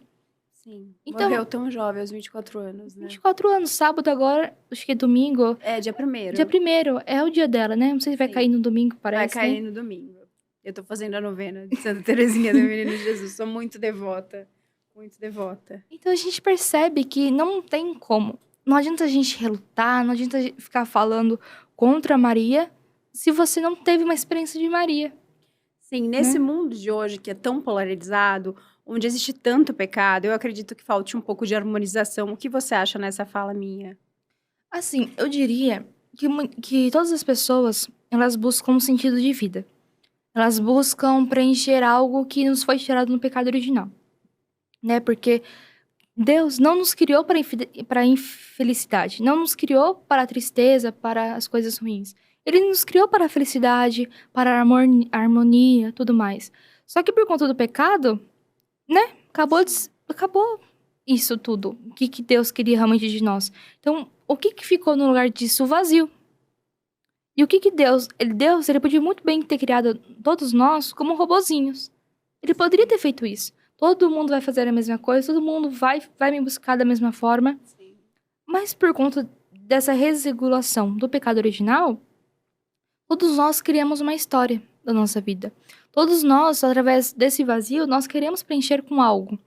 Sim. Então, morreu tão jovem, aos 24 anos, né? 24 anos, sábado agora, acho que é domingo. Dia 1º. Dia 1º, é o dia dela, né? Não sei se vai Sim. cair no domingo, parece. Vai cair no domingo. Eu tô fazendo a novena de Santa Teresinha do Menino Jesus. Sou muito devota. Muito devota. Então a gente percebe que não tem como. Não adianta a gente relutar, não adianta ficar falando contra Maria se você não teve uma experiência de Maria. Sim, nesse mundo de hoje que é tão polarizado, onde existe tanto pecado, eu acredito que falte um pouco de harmonização. O que você acha nessa fala minha? Assim, eu diria que todas as pessoas, elas buscam um sentido de vida. Elas buscam preencher algo que nos foi tirado no pecado original. Né? Porque Deus não nos criou para a infelicidade, não nos criou para a tristeza, para as coisas ruins. Ele nos criou para a felicidade, para a harmonia, tudo mais. Só que por conta do pecado, né? Acabou isso tudo. O que Deus queria realmente de nós. Então, o que ficou no lugar disso? O vazio. E o que Deus... Ele podia muito bem ter criado todos nós como robozinhos. Ele poderia ter feito isso. Todo mundo vai fazer a mesma coisa, todo mundo vai me buscar da mesma forma. Sim. Mas por conta dessa desregulação do pecado original, todos nós criamos uma história da nossa vida. Todos nós, através desse vazio, nós queremos preencher com algo.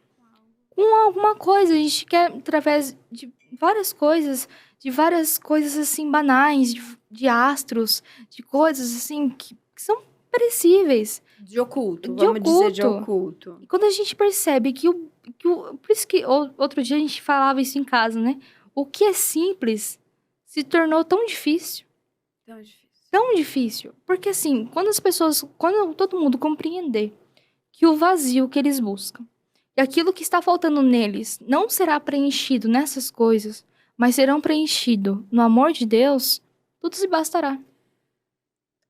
alguma coisa. A gente quer, através de várias coisas assim banais, de astros, de coisas assim que são perecíveis, De oculto, de vamos dizer de oculto. oculto. E quando a gente percebe por isso que outro dia a gente falava isso em casa, né? O que é simples se tornou tão difícil. Tão difícil. Tão difícil. Porque assim, quando todo mundo compreender que o vazio que eles buscam, e aquilo que está faltando neles não será preenchido nessas coisas, mas serão preenchido no amor de Deus, tudo se bastará.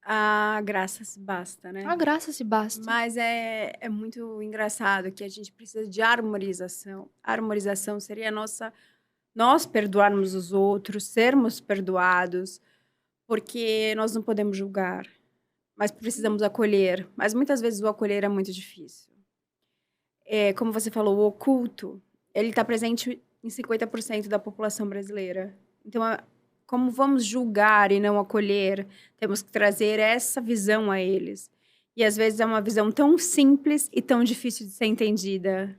A graça se basta, né? A graça se basta. Mas é muito engraçado que a gente precisa de harmonização. A harmonização seria nós perdoarmos os outros, sermos perdoados, porque nós não podemos julgar, mas precisamos acolher. Mas muitas vezes o acolher é muito difícil. Como você falou, o oculto, ele está presente em 50% da população brasileira. Então, como vamos julgar e não acolher, temos que trazer essa visão a eles. E às vezes é uma visão tão simples e tão difícil de ser entendida.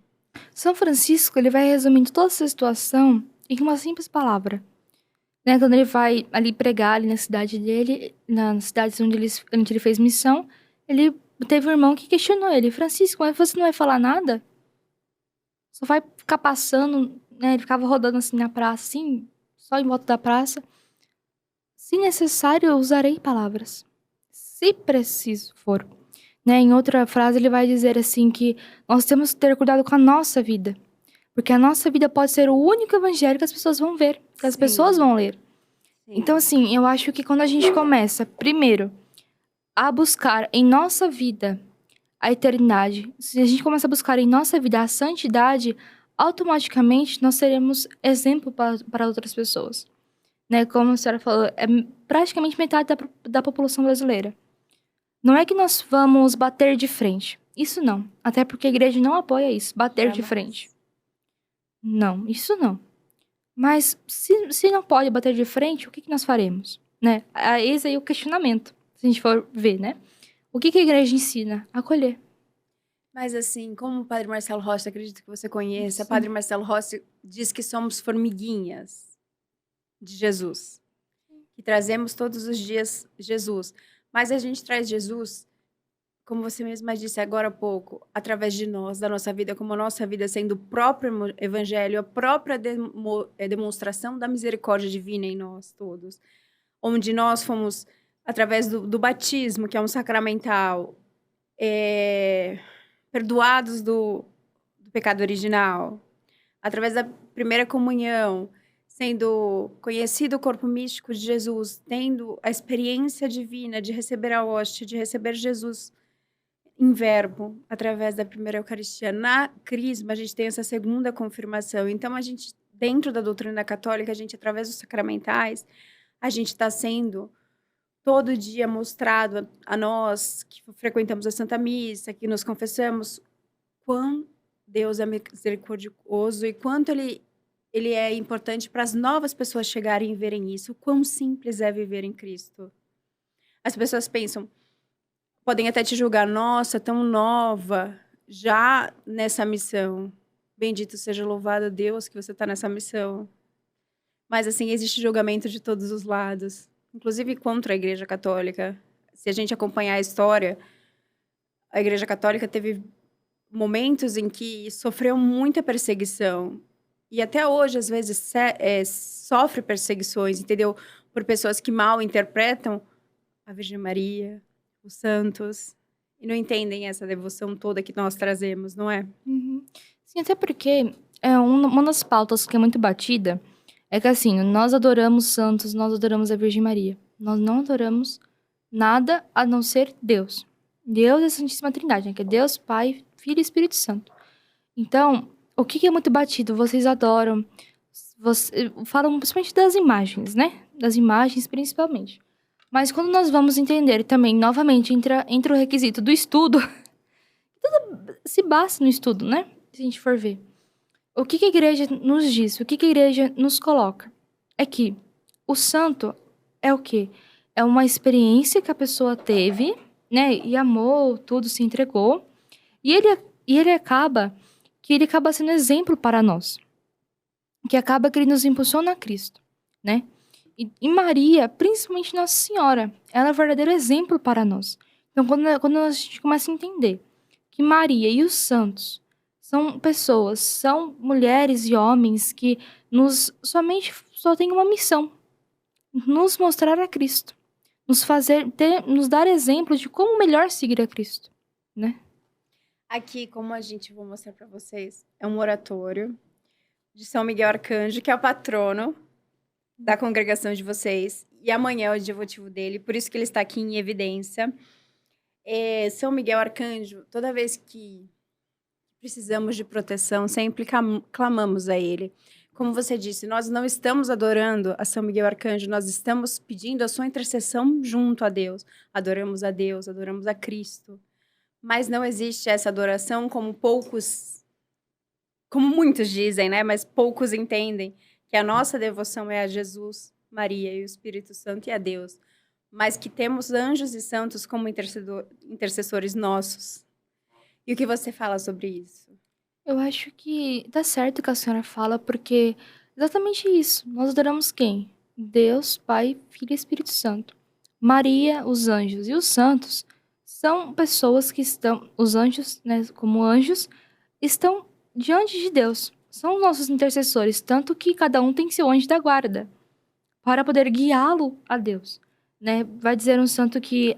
São Francisco, ele vai resumindo toda essa situação em uma simples palavra. Né? Quando ele vai ali pregar ali na cidade dele, nas cidades onde ele fez missão, ele teve um irmão que questionou ele: Francisco, mas você não vai falar nada? Só vai ficar passando, né? Ele ficava rodando assim na praça, assim, só em volta da praça. Se necessário, eu usarei palavras. Se preciso for. Né? Em outra frase, ele vai dizer assim que nós temos que ter cuidado com a nossa vida. Porque a nossa vida pode ser o único evangelho que as pessoas vão ver, que as Sim. pessoas vão ler. Sim. Então, assim, eu acho que quando a gente começa, primeiro, a buscar em nossa vida a eternidade, se a gente começa a buscar em nossa vida a santidade, automaticamente nós seremos exemplo para outras pessoas. Né? Como a senhora falou, é praticamente metade da população brasileira. Não é que nós vamos bater de frente. Isso não. Até porque a igreja não apoia isso, bater de frente. Não, isso não. Mas se não pode bater de frente, o que nós faremos? Né? Esse aí é o questionamento, se a gente for ver, né? O que a igreja ensina? Acolher. Mas assim, como o Padre Marcelo Rossi, acredito que você conheça, o Sim. Padre Marcelo Rossi diz que somos formiguinhas de Jesus. Que trazemos todos os dias Jesus. Mas a gente traz Jesus, como você mesma disse agora há pouco, através de nós, da nossa vida, como a nossa vida sendo o próprio evangelho, a própria demonstração da misericórdia divina em nós todos. Onde nós fomos, através do batismo, que é um sacramental, perdoados do pecado original, através da primeira comunhão, sendo conhecido o corpo místico de Jesus, tendo a experiência divina de receber a hóstia, de receber Jesus em verbo, através da primeira Eucaristia. Na Crisma, a gente tem essa segunda confirmação. Então, a gente, dentro da doutrina católica, a gente, através dos sacramentais, a gente está sendo todo dia mostrado a nós, que frequentamos a Santa Missa, que nos confessamos, quão Deus é misericordioso e quanto ele é importante para as novas pessoas chegarem e verem isso, o quão simples é viver em Cristo. As pessoas pensam, podem até te julgar, nossa, tão nova, já nessa missão. Bendito seja, louvado a Deus que você está nessa missão. Mas, assim, existe julgamento de todos os lados, inclusive contra a Igreja Católica. Se a gente acompanhar a história, a Igreja Católica teve momentos em que sofreu muita perseguição. E até hoje, às vezes, sofre perseguições, entendeu? Por pessoas que mal interpretam a Virgem Maria, os santos, e não entendem essa devoção toda que nós trazemos, não é? Uhum. Sim, até porque uma das pautas que é muito batida é que, assim, nós adoramos santos, nós adoramos a Virgem Maria. Nós não adoramos nada a não ser Deus. Deus é a Santíssima Trindade, né? Que é Deus, Pai, Filho e Espírito Santo. Então, o que é muito batido? Vocês adoram, falam principalmente das imagens, né? Das imagens, principalmente. Mas quando nós vamos entender também, novamente, entra o requisito do estudo, tudo se basta no estudo, né? Se a gente for ver. O que a igreja nos diz? O que a igreja nos coloca? É que o santo é o quê? É uma experiência que a pessoa teve, né? E amou, tudo, se entregou. E ele acaba que ele acaba sendo exemplo para nós. Que acaba que ele nos impulsiona a Cristo, né? E Maria, principalmente Nossa Senhora, ela é o verdadeiro exemplo para nós. Então, quando a gente começa a entender que Maria e os santos são pessoas, são mulheres e homens que somente só têm uma missão: nos mostrar a Cristo, nos dar exemplo de como melhor seguir a Cristo, né? Aqui, como a gente vou mostrar para vocês, é um oratório de São Miguel Arcanjo, que é o patrono da congregação de vocês. E amanhã é o dia votivo dele, por isso que ele está aqui em evidência. São Miguel Arcanjo, toda vez que precisamos de proteção, sempre clamamos a ele. Como você disse, nós não estamos adorando a São Miguel Arcanjo, nós estamos pedindo a sua intercessão junto a Deus. Adoramos a Deus, adoramos a Cristo. Mas não existe essa adoração como muitos dizem, né? Mas poucos entendem que a nossa devoção é a Jesus, Maria e o Espírito Santo e a Deus. Mas que temos anjos e santos como intercessores nossos. E o que você fala sobre isso? Eu acho que dá certo o que a senhora fala, porque exatamente isso. Nós adoramos quem? Deus, Pai, Filho e Espírito Santo. Maria, os anjos e os santos são pessoas que estão, os anjos, né, como anjos, estão diante de Deus. São os nossos intercessores, tanto que cada um tem seu anjo da guarda para poder guiá-lo a Deus. Né? Vai dizer um santo que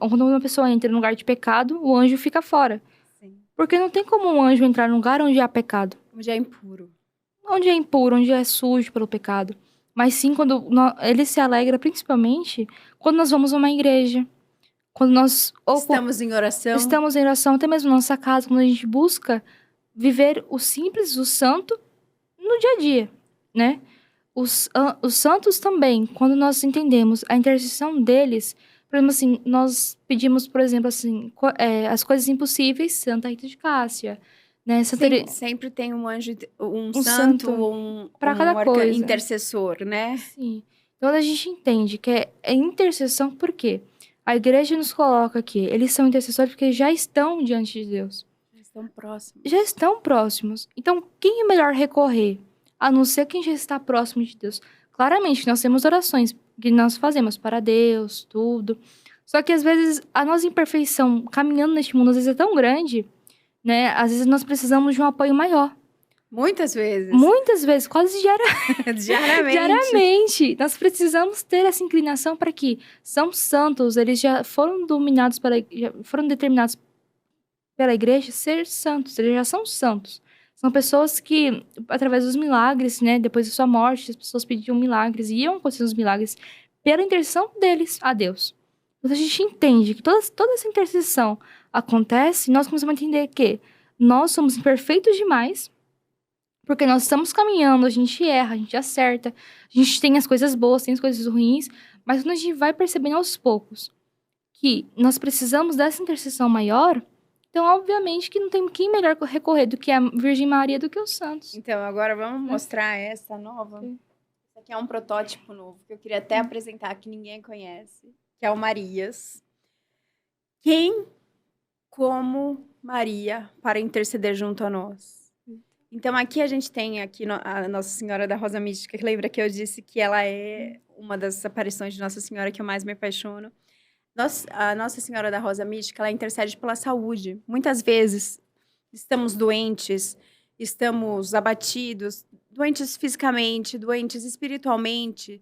quando uma pessoa entra no lugar de pecado, o anjo fica fora. Sim. Porque não tem como um anjo entrar num lugar onde há pecado. Onde é impuro. Onde é impuro, onde é sujo pelo pecado. Mas sim, quando ele se alegra, principalmente, quando nós vamos a uma igreja. Quando nós... Estamos em oração. Estamos em oração, até mesmo na nossa casa, quando a gente busca viver o simples, o santo, no dia a dia, né? Os santos também, quando nós entendemos a intercessão deles, por exemplo, assim, nós pedimos, por exemplo, assim, as coisas impossíveis, Santa Rita de Cássia, né? Sempre tem um anjo, um santo ou para cada coisa. Intercessor, né? Sim. Então a gente entende que é intercessão porque a igreja nos coloca aqui, eles são intercessores porque já estão diante de Deus. Já estão próximos. Já estão próximos. Então, quem é melhor recorrer? A não ser quem já está próximo de Deus. Claramente, nós temos orações que nós fazemos para Deus, tudo. Só que, às vezes, a nossa imperfeição caminhando neste mundo, às vezes, é tão grande, né? Às vezes, nós precisamos de um apoio maior. Muitas vezes. Muitas vezes, quase diariamente. Diariamente. Nós precisamos ter essa inclinação para que são santos, eles já foram já foram determinados pela igreja ser santos, eles já são santos. São pessoas que, através dos milagres, né, depois da sua morte, as pessoas pediam milagres e iam acontecer os milagres pela intercessão deles a Deus. Então, a gente entende que toda essa intercessão acontece, nós começamos a entender que nós somos imperfeitos demais, porque nós estamos caminhando, a gente erra, a gente acerta, a gente tem as coisas boas, tem as coisas ruins, mas quando a gente vai percebendo aos poucos que nós precisamos dessa intercessão maior, então, obviamente, que não tem quem melhor recorrer do que a Virgem Maria do que os santos. Então, agora vamos mostrar essa nova. Esse aqui é um protótipo novo, que eu queria até apresentar, que ninguém conhece, que é o Marias. Quem como Maria para interceder junto a nós? Então, aqui a gente tem a Nossa Senhora da Rosa Mística, que lembra que eu disse que ela é uma das aparições de Nossa Senhora que eu mais me apaixono. A Nossa Senhora da Rosa Mística, ela intercede pela saúde. Muitas vezes estamos doentes, estamos abatidos, doentes fisicamente, doentes espiritualmente,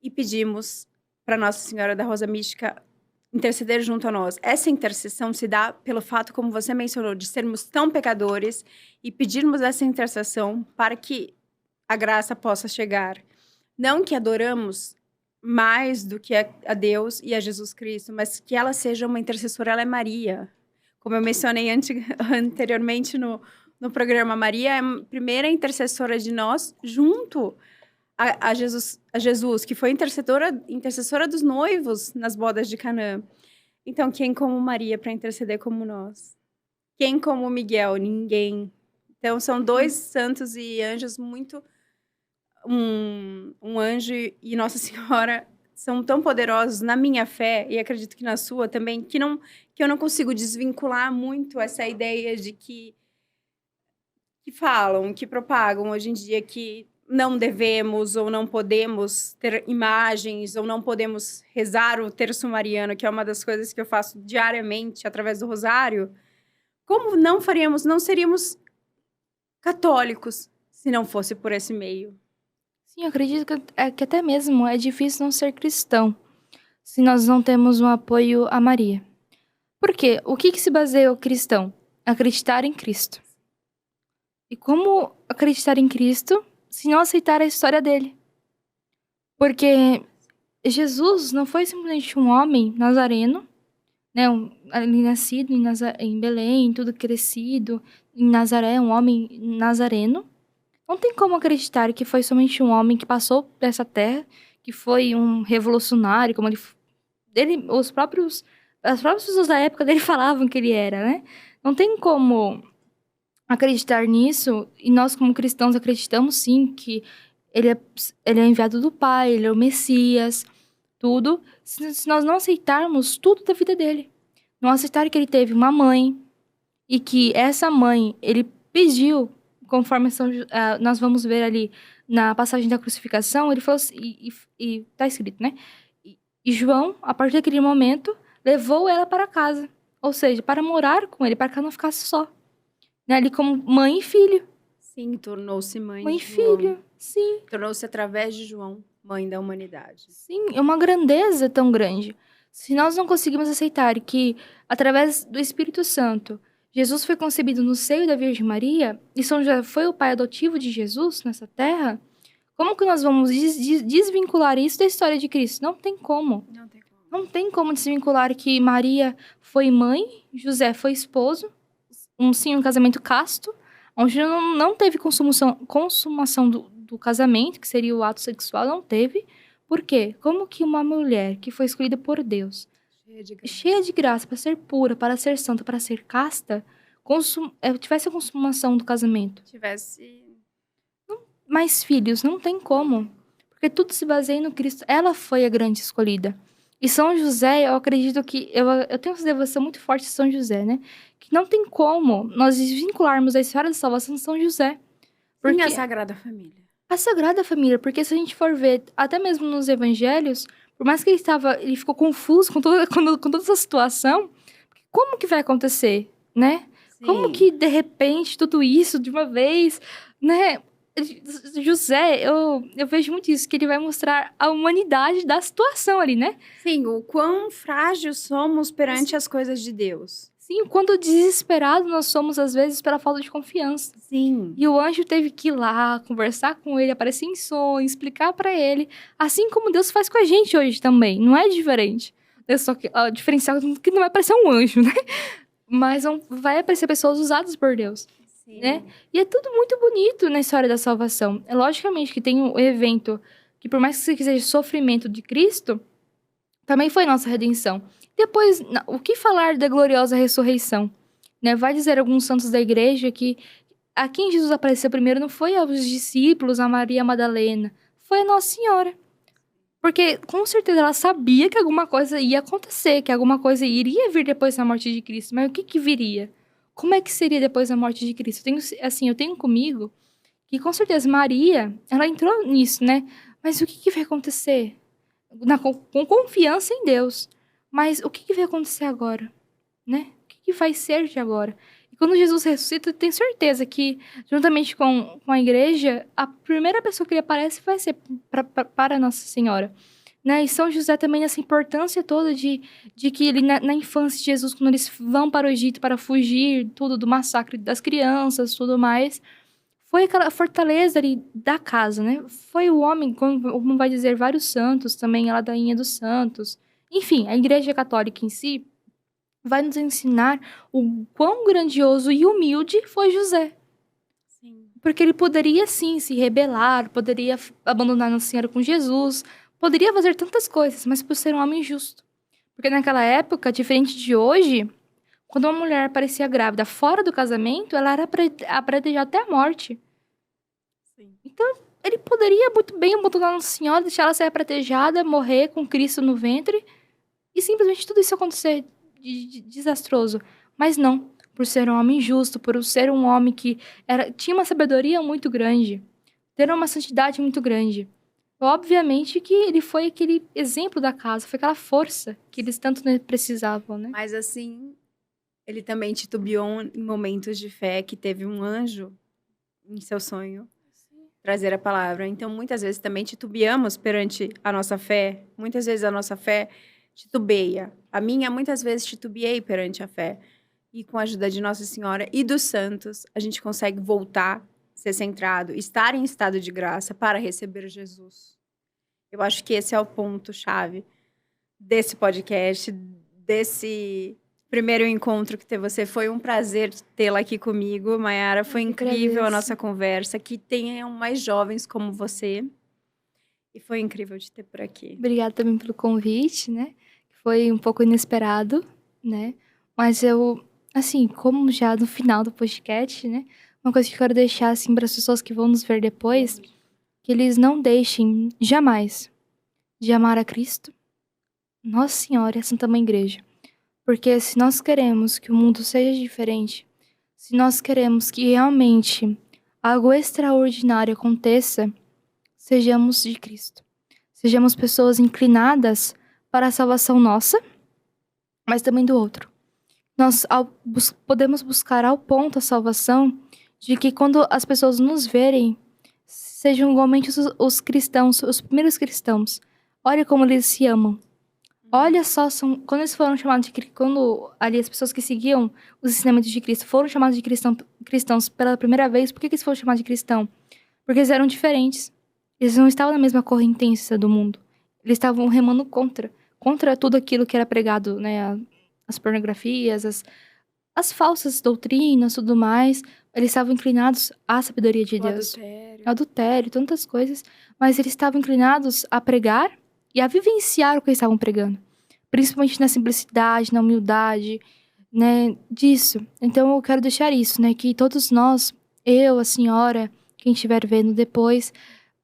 e pedimos para Nossa Senhora da Rosa Mística interceder junto a nós. Essa intercessão se dá pelo fato, como você mencionou, de sermos tão pecadores e pedirmos essa intercessão para que a graça possa chegar. Não que adoramos mais do que a Deus e a Jesus Cristo, mas que ela seja uma intercessora, ela é Maria. Como eu mencionei anteriormente no programa, Maria é a primeira intercessora de nós, junto a Jesus, que foi intercessora dos noivos nas bodas de Canaã. Então, quem como Maria para interceder como nós? Quem como Miguel? Ninguém. Então, são dois santos e anjos muito... Um anjo e Nossa Senhora são tão poderosos na minha fé, e acredito que na sua também, que eu não consigo desvincular muito essa ideia de que que falam, que propagam hoje em dia que não devemos ou não podemos ter imagens ou não podemos rezar o terço mariano, que é uma das coisas que eu faço diariamente através do rosário, como não faríamos, não seríamos católicos se não fosse por esse meio? Sim, eu acredito que até mesmo é difícil não ser cristão se nós não temos um apoio a Maria. Por quê? O que se baseia o cristão? Acreditar em Cristo. E como acreditar em Cristo se não aceitar a história dele? Porque Jesus não foi simplesmente um homem nazareno, né? Ali nascido em Belém, tudo crescido, em Nazaré, um homem nazareno. Não tem como acreditar que foi somente um homem que passou por essa terra, que foi um revolucionário, como as próprias pessoas da época dele falavam que ele era, né? Não tem como acreditar nisso, e nós como cristãos acreditamos sim que ele é enviado do Pai, ele é o Messias, tudo, se nós não aceitarmos tudo da vida dele. Não aceitar que ele teve uma mãe, e que essa mãe, ele pediu, conforme nós vamos ver ali na passagem da crucificação, ele falou assim, e tá escrito, né? E João, a partir daquele momento, levou ela para casa. Ou seja, para morar com ele, para que ela não ficasse só. Né? Ali como mãe e filho. Sim, tornou-se mãe Mãe e de João. filho, sim. Tornou-se através de João, mãe da humanidade. Sim, é uma grandeza tão grande. Se nós não conseguimos aceitar que, através do Espírito Santo, Jesus foi concebido no seio da Virgem Maria, e São José foi o pai adotivo de Jesus nessa terra, como que nós vamos desvincular isso da história de Cristo? Não tem como. Não tem como. Não tem como desvincular que Maria foi mãe, José foi esposo, um casamento casto, onde não teve consumação do casamento, que seria o ato sexual, não teve. Por quê? Como que uma mulher que foi escolhida por Deus, cheia de graça, para ser pura, para ser santa, para ser casta, tivesse a consumação do casamento? Tivesse... Mais filhos, não tem como. Porque tudo se baseia no Cristo. Ela foi a grande escolhida. E São José, eu acredito que... Eu tenho uma devoção muito forte de São José, né? Que não tem como nós desvincularmos a história da salvação de São José. Porque... a Sagrada Família. A Sagrada Família. Porque se a gente for ver, até mesmo nos evangelhos, por mais que ele ficou confuso com toda essa situação, como que vai acontecer, né? Sim. Como que, de repente, tudo isso de uma vez, né? José, eu vejo muito isso, que ele vai mostrar a humanidade da situação ali, né? Sim, o quão frágil somos perante as coisas de Deus. Sim, o quanto desesperado nós somos, às vezes, pela falta de confiança. Sim. E o anjo teve que ir lá, conversar com ele, aparecer em sonho, explicar pra ele. Assim como Deus faz com a gente hoje também, não é diferente. Só que a diferencial é que não vai aparecer um anjo, né? Mas vai aparecer pessoas usadas por Deus. Sim. Né? E é tudo muito bonito na história da salvação. É logicamente que tem um evento que, por mais que seja sofrimento de Cristo, também foi nossa redenção. Depois, o que falar da gloriosa ressurreição? Né? Vai dizer alguns santos da igreja que a quem Jesus apareceu primeiro não foi aos discípulos, a Maria Madalena, foi a Nossa Senhora. Porque, com certeza, ela sabia que alguma coisa ia acontecer, que alguma coisa iria vir depois da morte de Cristo. Mas o que viria? Como é que seria depois da morte de Cristo? Eu tenho comigo que, com certeza, Maria, ela entrou nisso, né? Mas o que vai acontecer? Com confiança em Deus. Mas o que vai acontecer agora? Né? O que vai ser de agora? E quando Jesus ressuscita, eu tenho certeza que, juntamente com a igreja, a primeira pessoa que ele aparece vai ser para Nossa Senhora. Né? E São José também, essa importância toda de que ele, na infância de Jesus, quando eles vão para o Egito para fugir tudo do massacre das crianças, tudo mais, foi aquela fortaleza ali da casa, né? Foi o homem, como vai dizer vários santos, também a ladainha dos santos. Enfim, a Igreja Católica em si vai nos ensinar o quão grandioso e humilde foi José. Sim. Porque ele poderia, sim, se rebelar, poderia abandonar Nossa Senhora com Jesus, poderia fazer tantas coisas, mas por ser um homem justo. Porque naquela época, diferente de hoje, quando uma mulher aparecia grávida fora do casamento, ela era apedrejada até a morte. Sim. Então, ele poderia muito bem abandonar Nossa Senhora, deixar ela ser apedrejada, morrer com Cristo no ventre, e simplesmente tudo isso acontecer desastroso. Mas não, por ser um homem justo, por ser um homem que tinha uma sabedoria muito grande, ter uma santidade muito grande. Obviamente que ele foi aquele exemplo da casa, foi aquela força que eles tanto precisavam, né? Mas assim, ele também titubeou em momentos de fé, que teve um anjo em seu sonho trazer a palavra. Então, muitas vezes também titubeamos perante a nossa fé. Muitas vezes a nossa fé titubeia. A minha, muitas vezes, titubeei perante a fé. E com a ajuda de Nossa Senhora e dos santos, a gente consegue voltar, ser centrado, estar em estado de graça para receber Jesus. Eu acho que esse é o ponto-chave desse podcast, desse primeiro encontro que teve você. Foi um prazer tê-la aqui comigo, Mayara. Foi incrível a nossa conversa. Que tenham mais jovens como você. E foi incrível te ter por aqui. Obrigada também pelo convite, né? Foi um pouco inesperado, né? Mas eu, assim, como já no final do podcast, né? Uma coisa que eu quero deixar, assim, para as pessoas que vão nos ver depois, que eles não deixem jamais de amar a Cristo, Nossa Senhora e a Santa Mãe Igreja. Porque se nós queremos que o mundo seja diferente, se nós queremos que realmente algo extraordinário aconteça, sejamos de Cristo. Sejamos pessoas inclinadas para a salvação nossa, mas também do outro. Nós podemos buscar ao ponto a salvação de que quando as pessoas nos verem, sejam igualmente os cristãos, os primeiros cristãos. Olha como eles se amam. Olha só, quando eles foram chamados de quando ali as pessoas que seguiam os ensinamentos de Cristo foram chamados de cristãos pela primeira vez, por que eles foram chamados de cristão? Porque eles eram diferentes. Eles não estavam na mesma correntência do mundo. Eles estavam remando contra tudo aquilo que era pregado, né? As pornografias, as falsas doutrinas, tudo mais. Eles estavam inclinados à sabedoria de Deus. Adultério, tantas coisas. Mas eles estavam inclinados a pregar e a vivenciar o que eles estavam pregando. Principalmente na simplicidade, na humildade, né? Disso. Então eu quero deixar isso, né? Que todos nós, eu, a senhora, quem estiver vendo depois,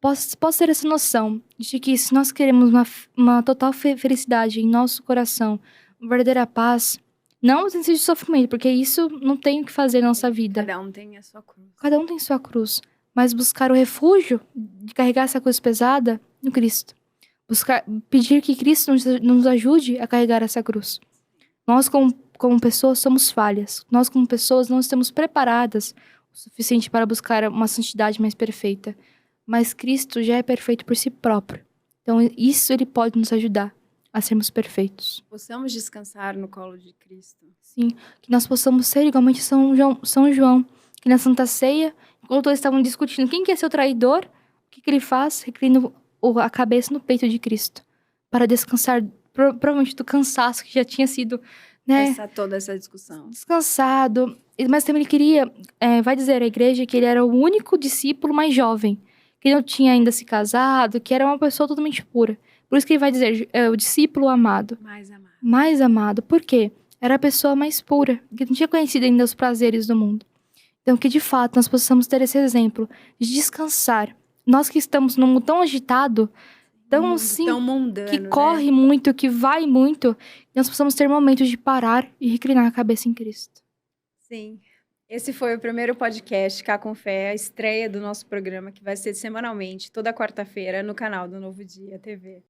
possa ter essa noção de que se nós queremos uma total felicidade em nosso coração, uma verdadeira paz, não ausência de sofrimento, porque isso não tem o que fazer na nossa vida. Cada um tem a sua cruz. Cada um tem sua cruz. Mas buscar o refúgio de carregar essa cruz pesada no Cristo. Pedir que Cristo nos ajude a carregar essa cruz. Nós, como pessoas, somos falhas. Nós, como pessoas, não estamos preparadas o suficiente para buscar uma santidade mais perfeita. Mas Cristo já é perfeito por si próprio. Então, isso ele pode nos ajudar a sermos perfeitos. Possamos descansar no colo de Cristo. Sim, que nós possamos ser igualmente São João, que na Santa Ceia, enquanto eles estavam discutindo quem quer ser o traidor, o que ele faz? Reclina a cabeça no peito de Cristo, para descansar, provavelmente do cansaço que já tinha sido, né? Toda essa discussão. Descansado. Mas também ele queria, vai dizer à igreja que ele era o único discípulo mais jovem, que não tinha ainda se casado, que era uma pessoa totalmente pura. Por isso que ele vai dizer, o discípulo amado. Mais amado. Mais amado. Por quê? Era a pessoa mais pura, que não tinha conhecido ainda os prazeres do mundo. Então, que de fato nós possamos ter esse exemplo de descansar. Nós que estamos num mundo tão agitado, tão assim, tão mundano, que corre muito, que vai muito, nós possamos ter momentos de parar e reclinar a cabeça em Cristo. Sim. Esse foi o primeiro podcast Cá com Fé, a estreia do nosso programa, que vai ser semanalmente, toda quarta-feira, no canal do Novo Dia TV.